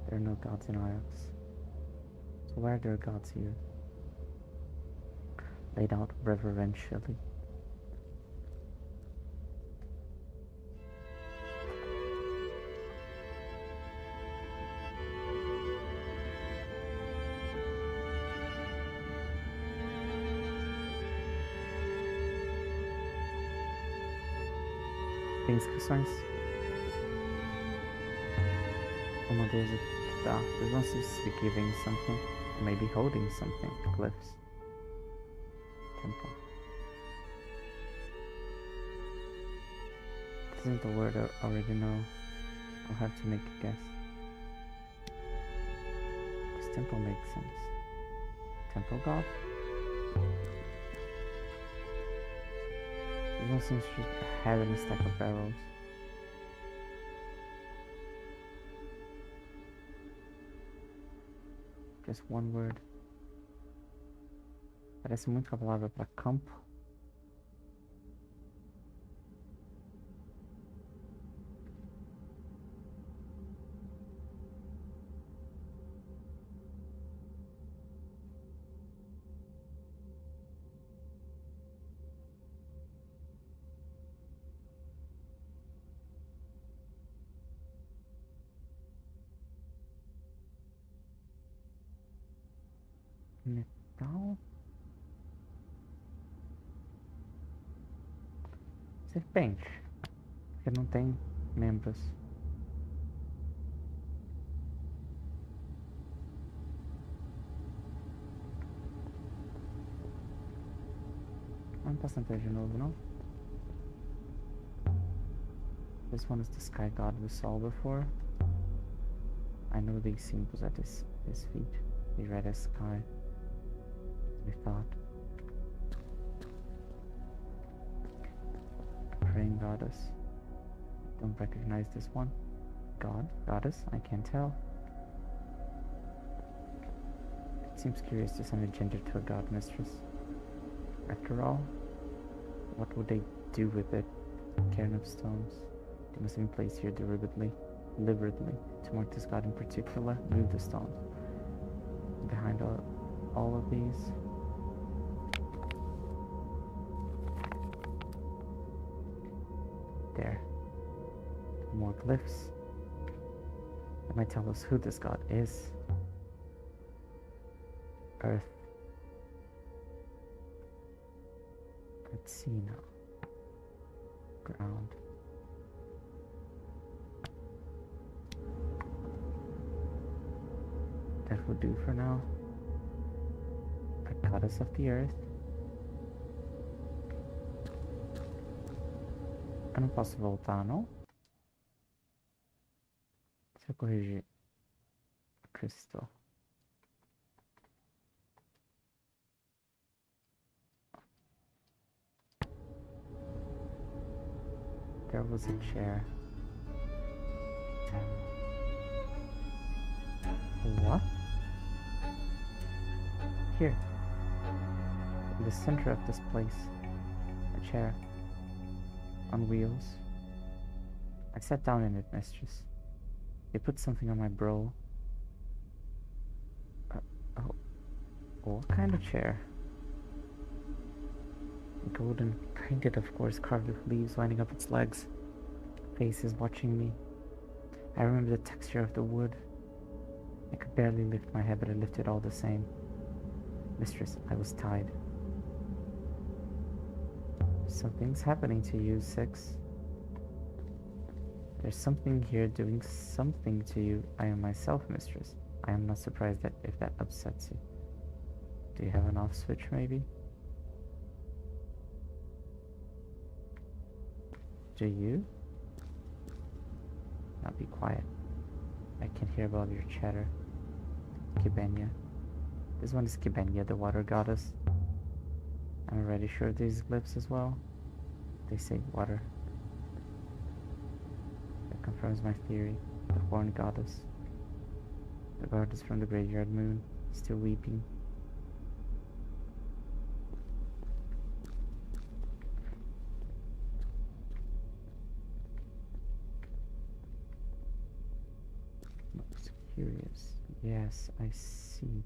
There are no gods in Ajax. So why are there gods here? Laid out reverentially. Tem inscrições. Uma delas tá. There's one seems to be giving something, maybe holding something. Glyphs. Temple. This isn't the word I already know. I'll have to make a guess. This temple makes sense. Temple god? This one seems to have a stack of barrels. Just one word. Parece muito com a palavra para campo. Metal. Serpente. Porque não tem membros. Vamos passar de novo, não? This one is the sky god we saw before. I know these symbols are this His feet, the red as sky. We thought. Praying goddess. Don't recognize this one. God? Goddess? I can't tell. It seems curious to assign a gender to a god mistress. After all, what would they do with it? Cairn of stones. They must have been placed here deliberately to mark this god in particular. Move the stones. Behind all of these. There. More glyphs. That might tell us who this god is. Earth. Let's see now. Ground. That will do for now. A goddess of the earth. Eu não posso voltar, não? Se eu corrigir Crystal. There was a chair. What? Here. In the center of this place. A chair. On wheels. I sat down in it, mistress. They put something on my brow. Oh. What kind of chair? Golden, painted of course, carved with leaves lining up its legs. Faces watching me. I remember the texture of the wood. I could barely lift my head, but I lifted all the same. Mistress, I was tied. Something's happening to you, Six. There's something here doing something to you. I am myself, mistress. I am not surprised if that upsets you. Do you have an off switch, maybe? Do you? Now be quiet. I can hear above your chatter. Kibenya. This one is Kibenya, the water goddess. I'm already sure of these glyphs as well. They say water. That confirms my theory. The horned goddess. The goddess from the graveyard moon, still weeping. Most curious. Yes, I see.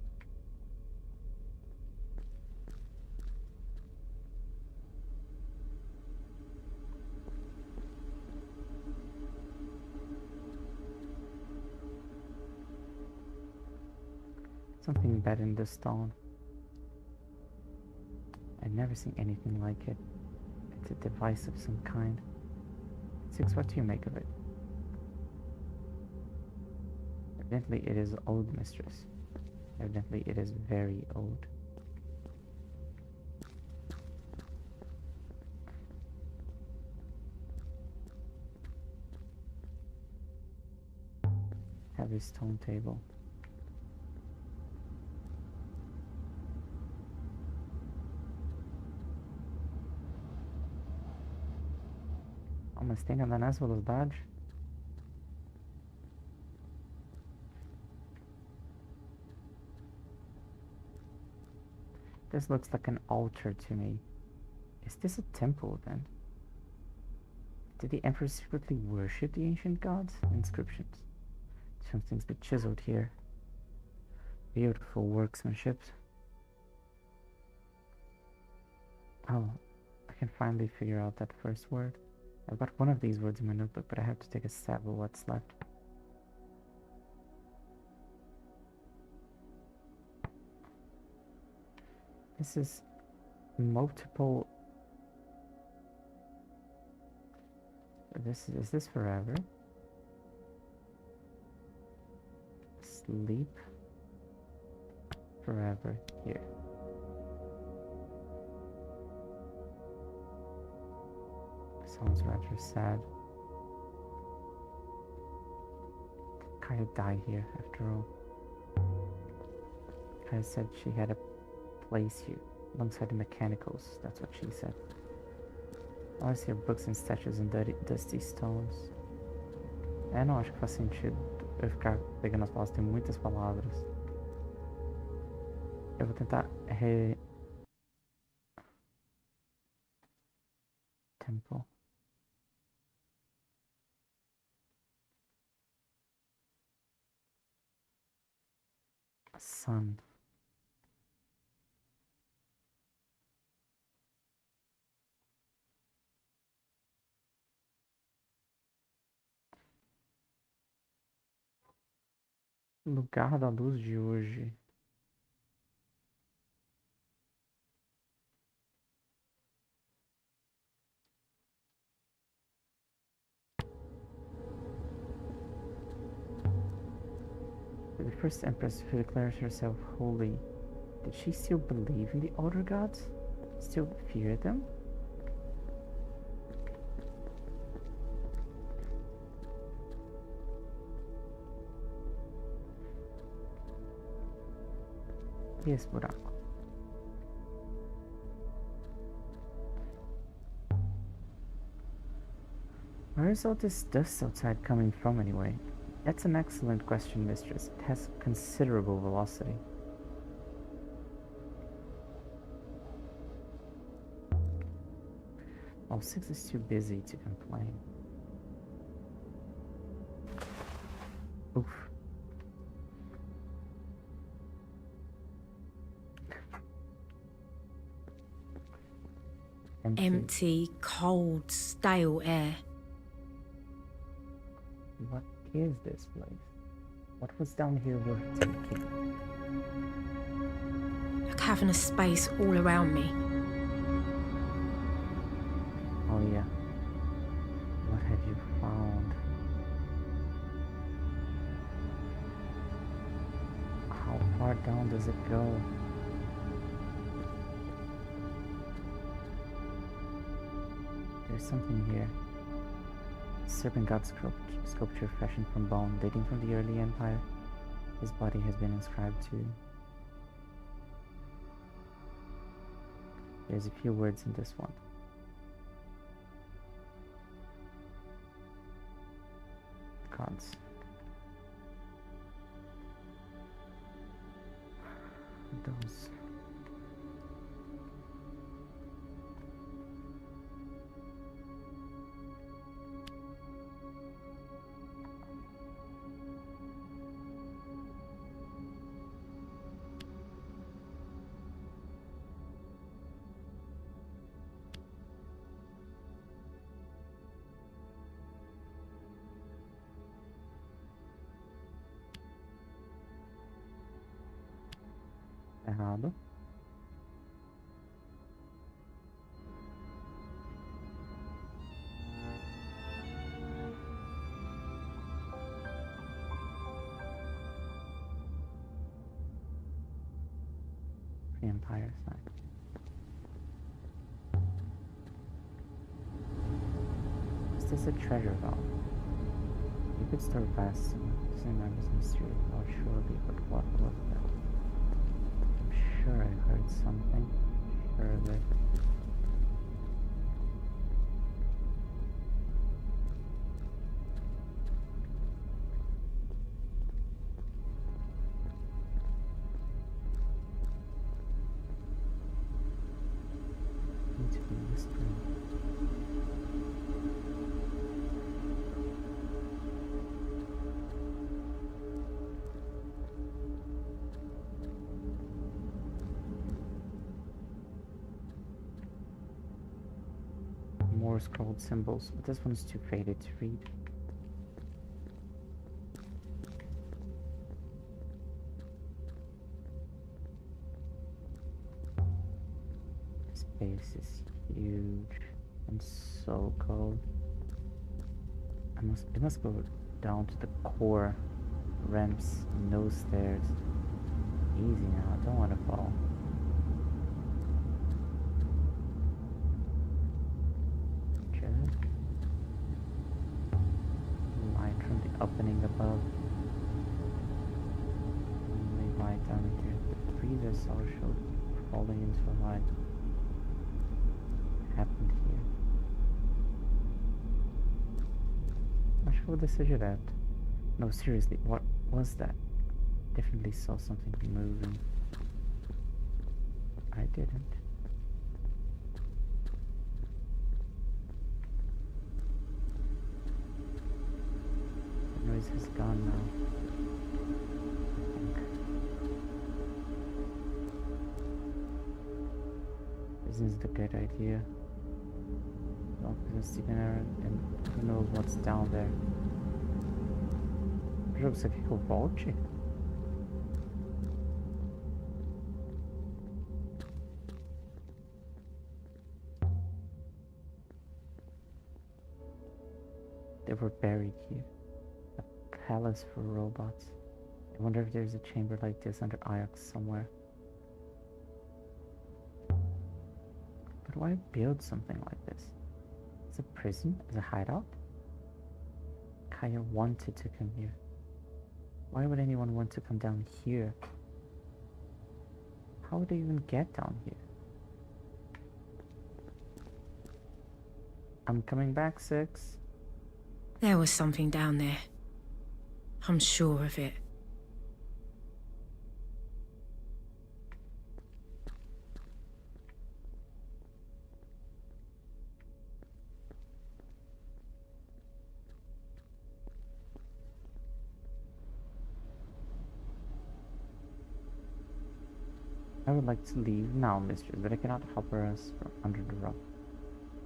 Something bad in the stone. I've never seen anything like it. It's a device of some kind. Six, what do you make of it? Evidently it is old, mistress. Evidently it is very old. Heavy stone table. Mas tem que andar nessa velocidade? This looks like an altar to me. Is this a temple then? Did the emperor secretly worship the ancient gods? Inscriptions. Something's been chiseled here. Beautiful workmanship. Oh, I can finally figure out that first word. I've got one of these words in my notebook, but I have to take a stab at what's left. This is multiple. Is this forever? Sleep forever here. Sounds rather sad. Kind of die here after all. Vampire said she had a place here, alongside the mechanicals. That's what she said. Olha here, books and statues and dusty stones. É, não, acho que faz sentido eu ficar pegando as palavras. Tem muitas palavras. Eu vou tentar Temple. Sun. Lugar da luz de hoje. The first empress who declared herself holy, did she still believe in the older gods? Still fear them? E esse buraco? Where is all this dust outside coming from anyway? That's an excellent question, mistress. It has considerable velocity. All 6 is too busy to complain. Oof. Empty, cold, stale air. What is this place? What was down here worth taking? A cavernous space all around me. Oh yeah. What have you found? How far down does it go? There's something here. Serpent god sculpture fashioned from bone, dating from the early empire. His body has been inscribed to. There's a few words in this one. Gods. Those. Errado. The Empire side. Is this a treasure vault? You could store vast remembers mystery vault surely, but what was that? I'm sure I heard something. Sure of it. Need to be whispering. More scrolled symbols, but this one's too faded to read. Space is huge and so cold. It must go down to the core. Ramps, no stairs. Easy now, I don't want to fall. Light from the opening above. Only light down here. just saw showed falling into a lie. Happened here. Acho que eu vou descer direto. No, seriously, what was that? Definitely saw something moving. I didn't. The noise has gone now. I think. This isn't a good idea. Well, there's a second error and who knows what's down there. Jogo, você quer que eu volte? They were buried here. A palace for robots. I wonder if there's a chamber like this under Iox somewhere. But why build something like this? As a prison? As a hideout? Kaya wanted to come here. Why would anyone want to come down here? How would they even get down here? I'm coming back, 6. There was something down there. I'm sure of it. I would like to leave now, mistress, but I cannot hopper us from under the rock.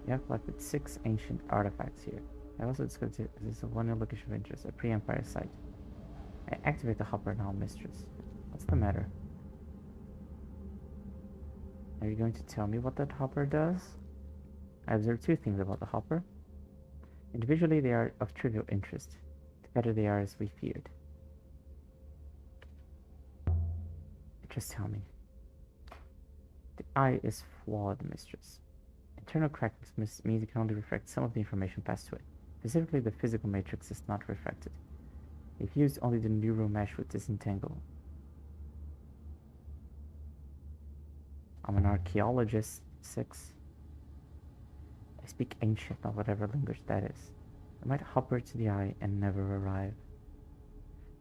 We have collected 6 ancient artifacts here. I also discovered this is one location of interest, a pre-Empire site. I activate the hopper now, mistress. What's the matter? Are you going to tell me what that hopper does? I observed 2 things about the hopper. Individually, they are of trivial interest. Together, they are as we feared. Just tell me. The eye is flawed, mistress. Internal crackings means it can only reflect some of the information passed to it. Specifically, the physical matrix is not reflected. If used, only the neural mesh would disentangle. I'm an archaeologist, 6. I speak ancient, not whatever language that is. I might hopper to the eye and never arrive.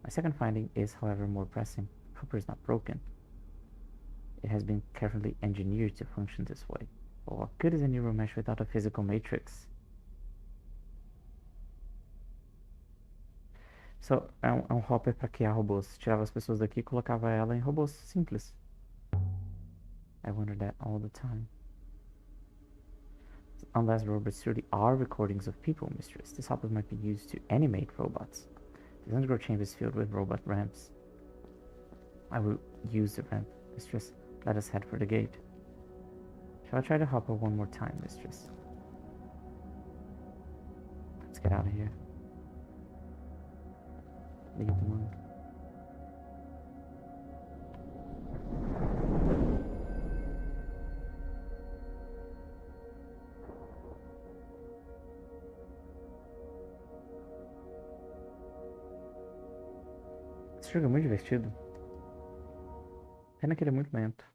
My second finding is, however, more pressing. The hopper is not broken. It has been carefully engineered to function this way. But what good is a neural mesh without a physical matrix? So, é um hopper para criar robôs. Tirava as pessoas daqui e colocava ela em robôs simples. I wonder that all the time. Unless robots truly are recordings of people, mistress, this hopper might be used to animate robots. This underground chamber is filled with robot ramps. I will use the ramp, mistress. Let us head for the gate. Shall I try the hopper one more time, mistress? Let's get out of here. Leave the monk. Esse jogo é muito divertido. Pena que ele é muito lento.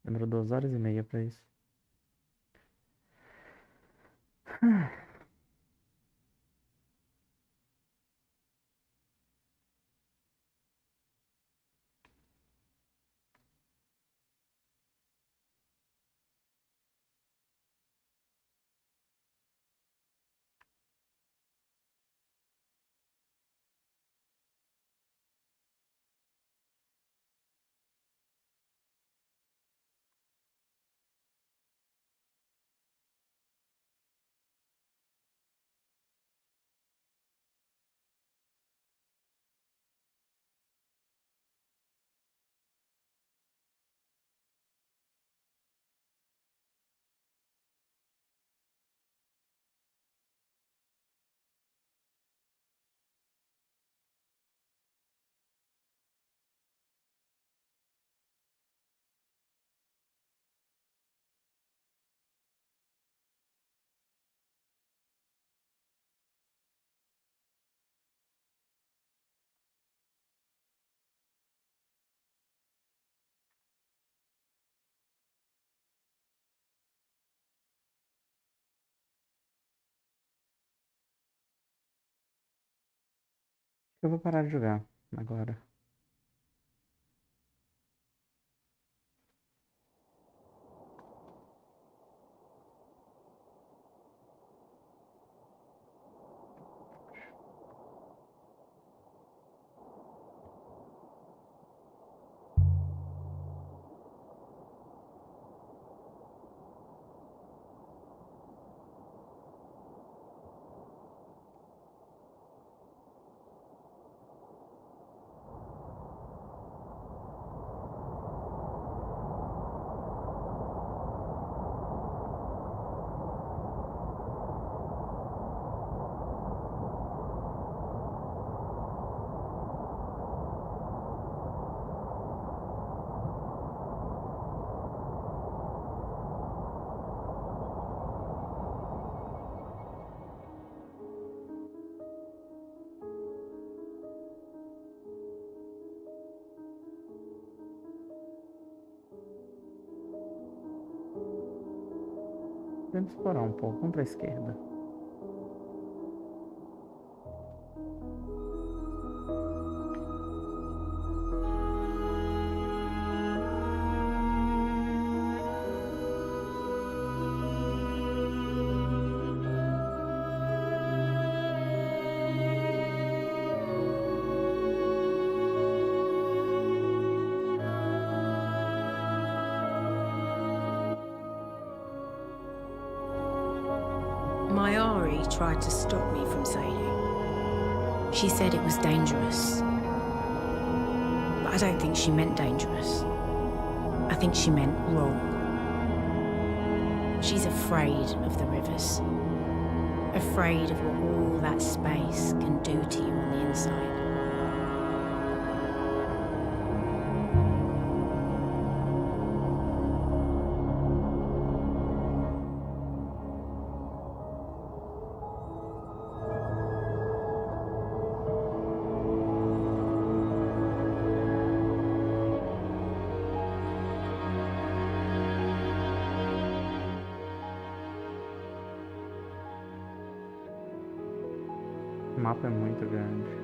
Demorou 2 horas e meia pra isso. Eu vou parar de jogar agora. Vamos explorar um pouco. Vamos pra esquerda. Mayari tried to stop me from sailing. She said it was dangerous. But I don't think she meant dangerous. I think she meant wrong. She's afraid of the rivers. Afraid of what all that space can do to you on the inside. O mapa é muito grande.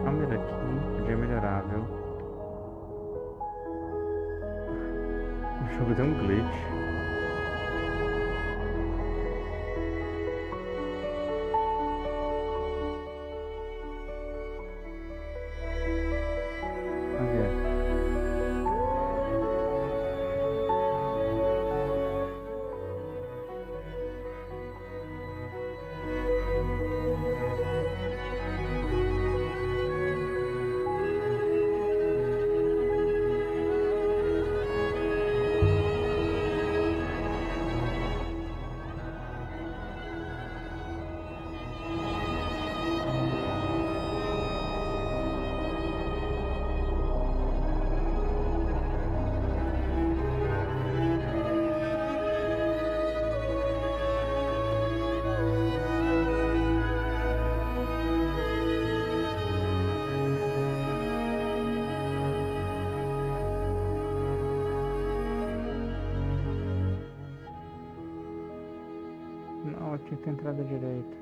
Câmera aqui podia melhorar, viu? O jogo deu um glitch. Cadê? Não, eu tinha que ter entrado à direita.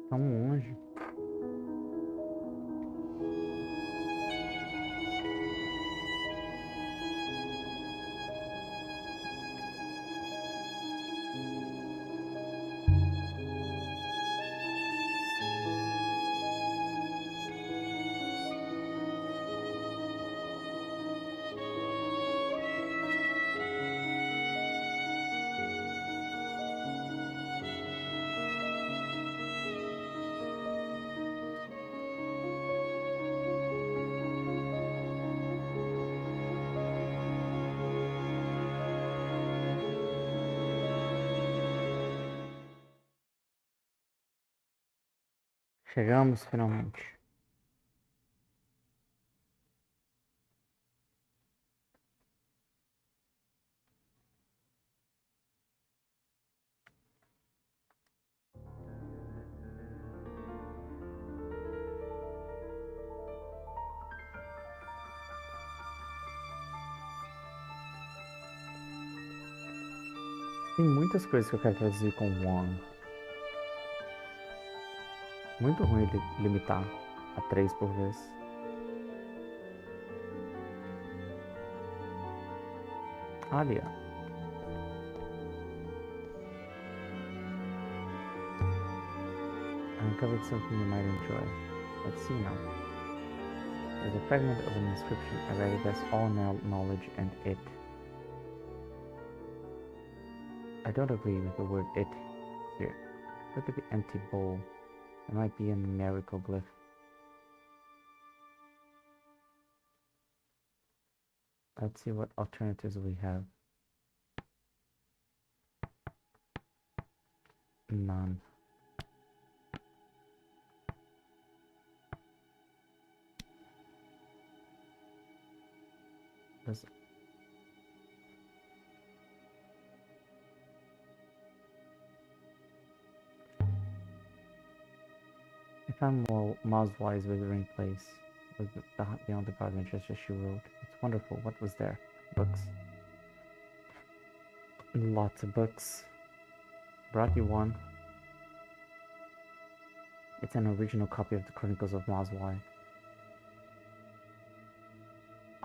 Tão longe. Chegamos finalmente. Tem muitas coisas que eu quero traduzir com one. Muito ruim limitar a 3 por vez. Alia. I uncovered something you might enjoy. Let's see now. There's a fragment of an inscription. I read it as all knowledge and it. I don't agree with the word it here. Look at the empty bowl. It might be a numerical glyph. Let's see what alternatives we have. None. Does I found Moswei's withering place was beyond the garden just as she wrote. It's wonderful. What was there? Books. Lots of books. Brought you one. It's an original copy of the Chronicles of Mazwai.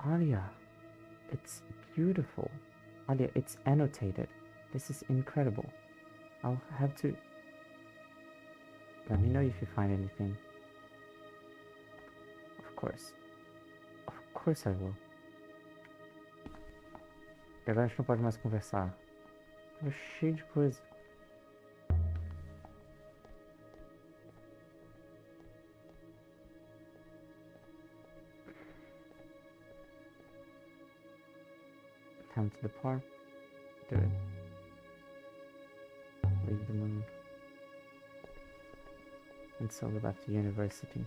Alia, it's beautiful. Alia, it's annotated. This is incredible. I'll have to... Let me know if you find anything. Of course. Of course I will. E agora a gente não pode mais conversar. Tava cheio de coisa. Time to depart. Do it. Leave the moon. And so we left the university.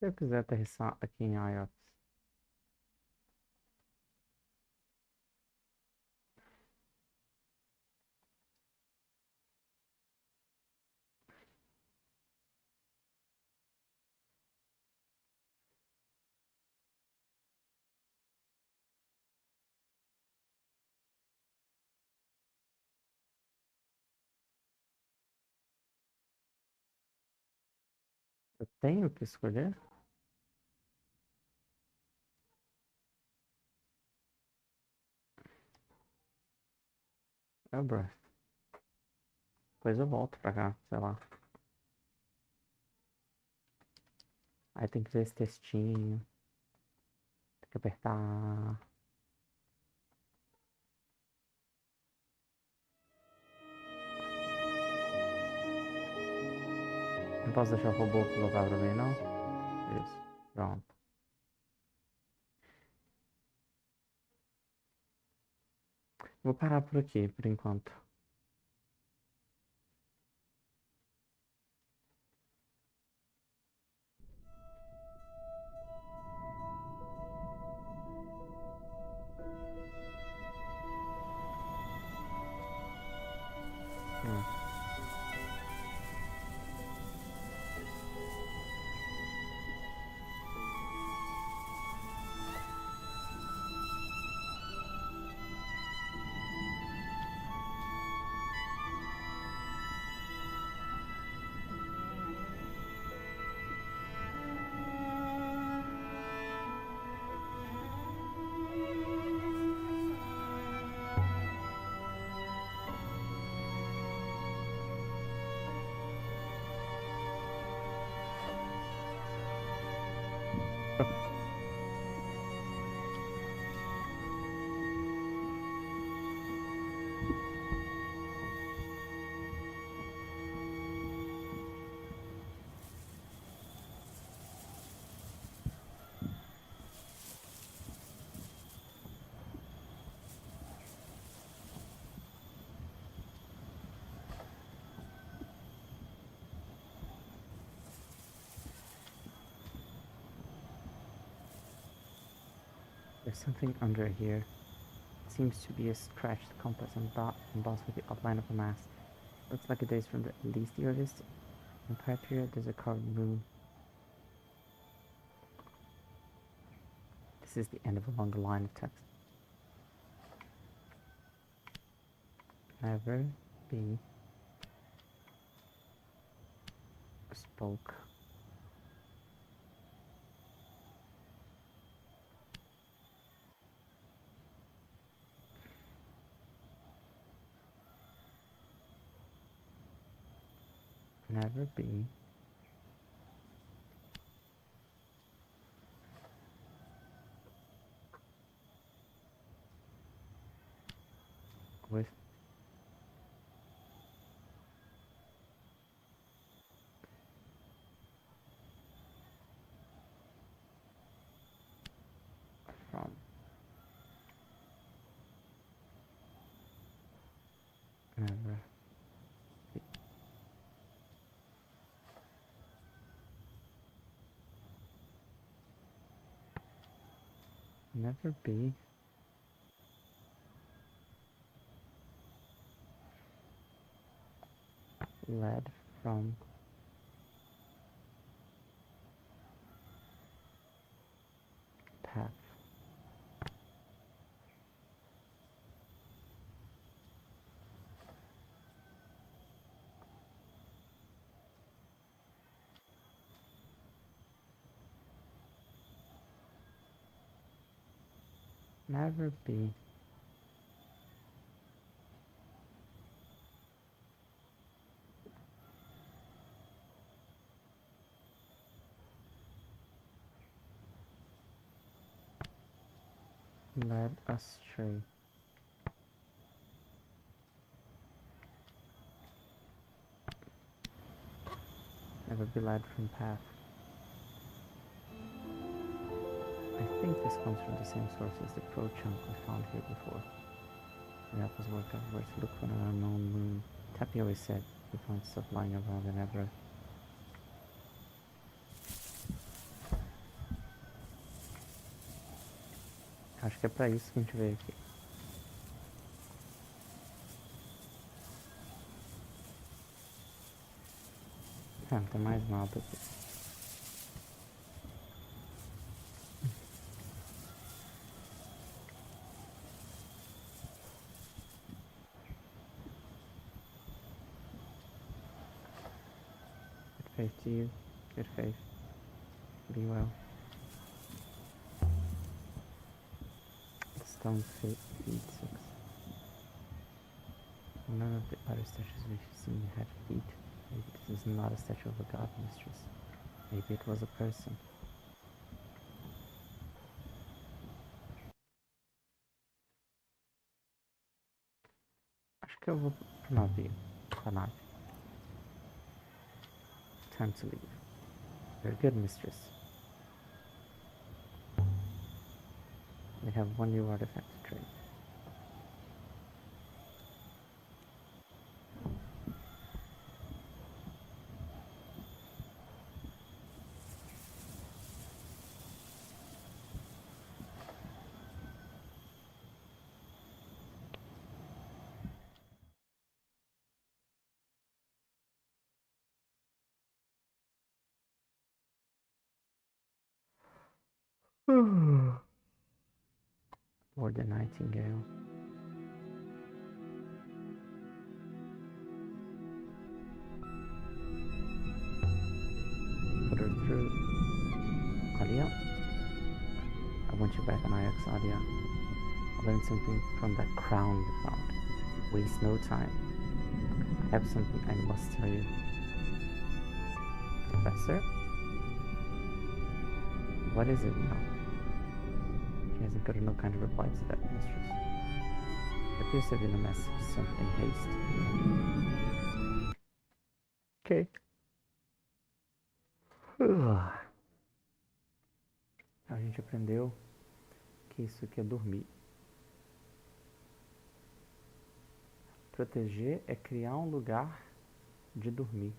Se eu quiser aterrissar aqui em IOPS. Eu tenho que escolher? É o Breath. Depois eu volto pra cá, sei lá. Aí tem que ver esse textinho. Tem que apertar. Não posso deixar o robô colocar pra mim, não? Isso. Pronto. Vou parar por aqui, por enquanto. There's something under here. Seems to be a scratched compass embossed with the outline of a mast. Looks like it dates from at least the earliest Empire period. There's a carved moon. This is the end of a longer line of text. Never be spoke. Never be with Never. Never be. Led from path. Never be. Led astray. Never be led from path. I think this comes from the same source as the pro chunk we found here before. The apples work everywhere to look for an unknown moon. Tappy always said he found stuff lying around in Evra. Acho que é pra isso que a gente veio aqui. Ah, não tem mais nada aqui. Good faith to you. Good faith. Be well. Stone feet 6. None of the other statues we've seen had feet. Maybe this is not a statue of a god mistress. Maybe it was a person. Acho que eu vou pro navio. Pra nave. Time to leave. You're a good mistress. We have one new artifact to trade. Or the nightingale. Put her through. Alia? I want you back on Ajax, Alia. I learned something from that crown you found. Waste no time. I have something I must tell you. Professor? What is it now? She hasn't got no kind of reply to that, mistress. It appears to have been a message sent in haste. Okay. A gente aprendeu que isso aqui é dormir. Proteger é criar um lugar de dormir.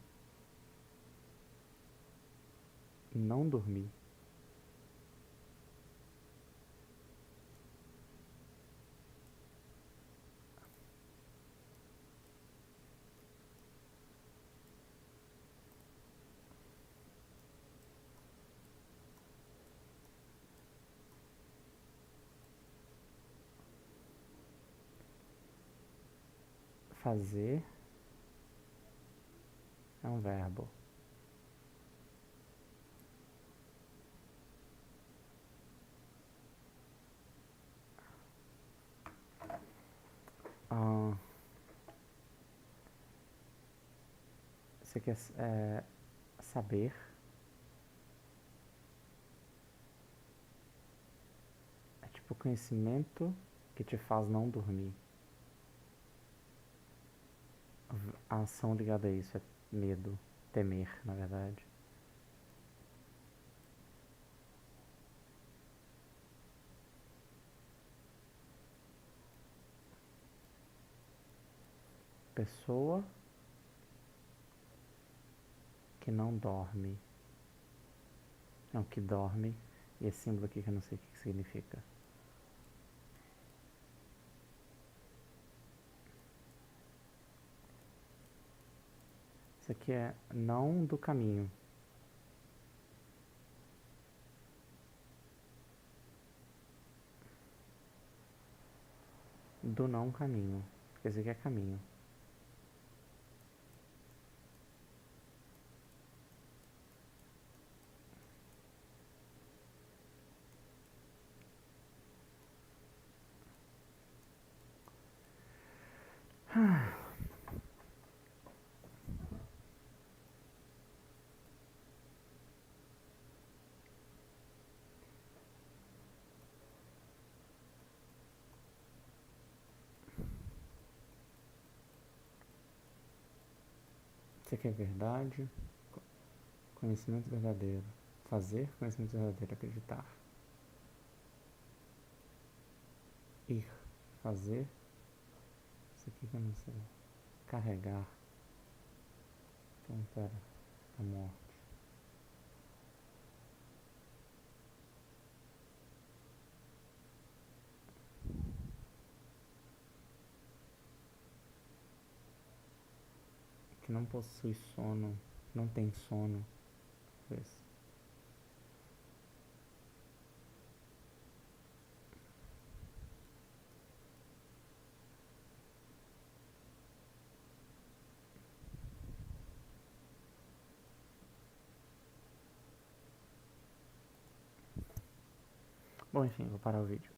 Não dormir. Fazer é um verbo. Você quer saber. É tipo conhecimento que te faz não dormir. A ação ligada a isso é medo, temer, na verdade. pessoa que não dorme. Não, que dorme. E esse símbolo aqui que eu não sei o que significa. Isso aqui é não do caminho. Do não caminho. Quer dizer que é caminho. Isso aqui é verdade. Conhecimento verdadeiro. Fazer conhecimento verdadeiro. Acreditar. Ir. Fazer. Isso aqui que eu não sei. Carregar. Então, pera. A morte. Que não possui sono. Não tem sono. Talvez. Bom, enfim, vou parar o vídeo.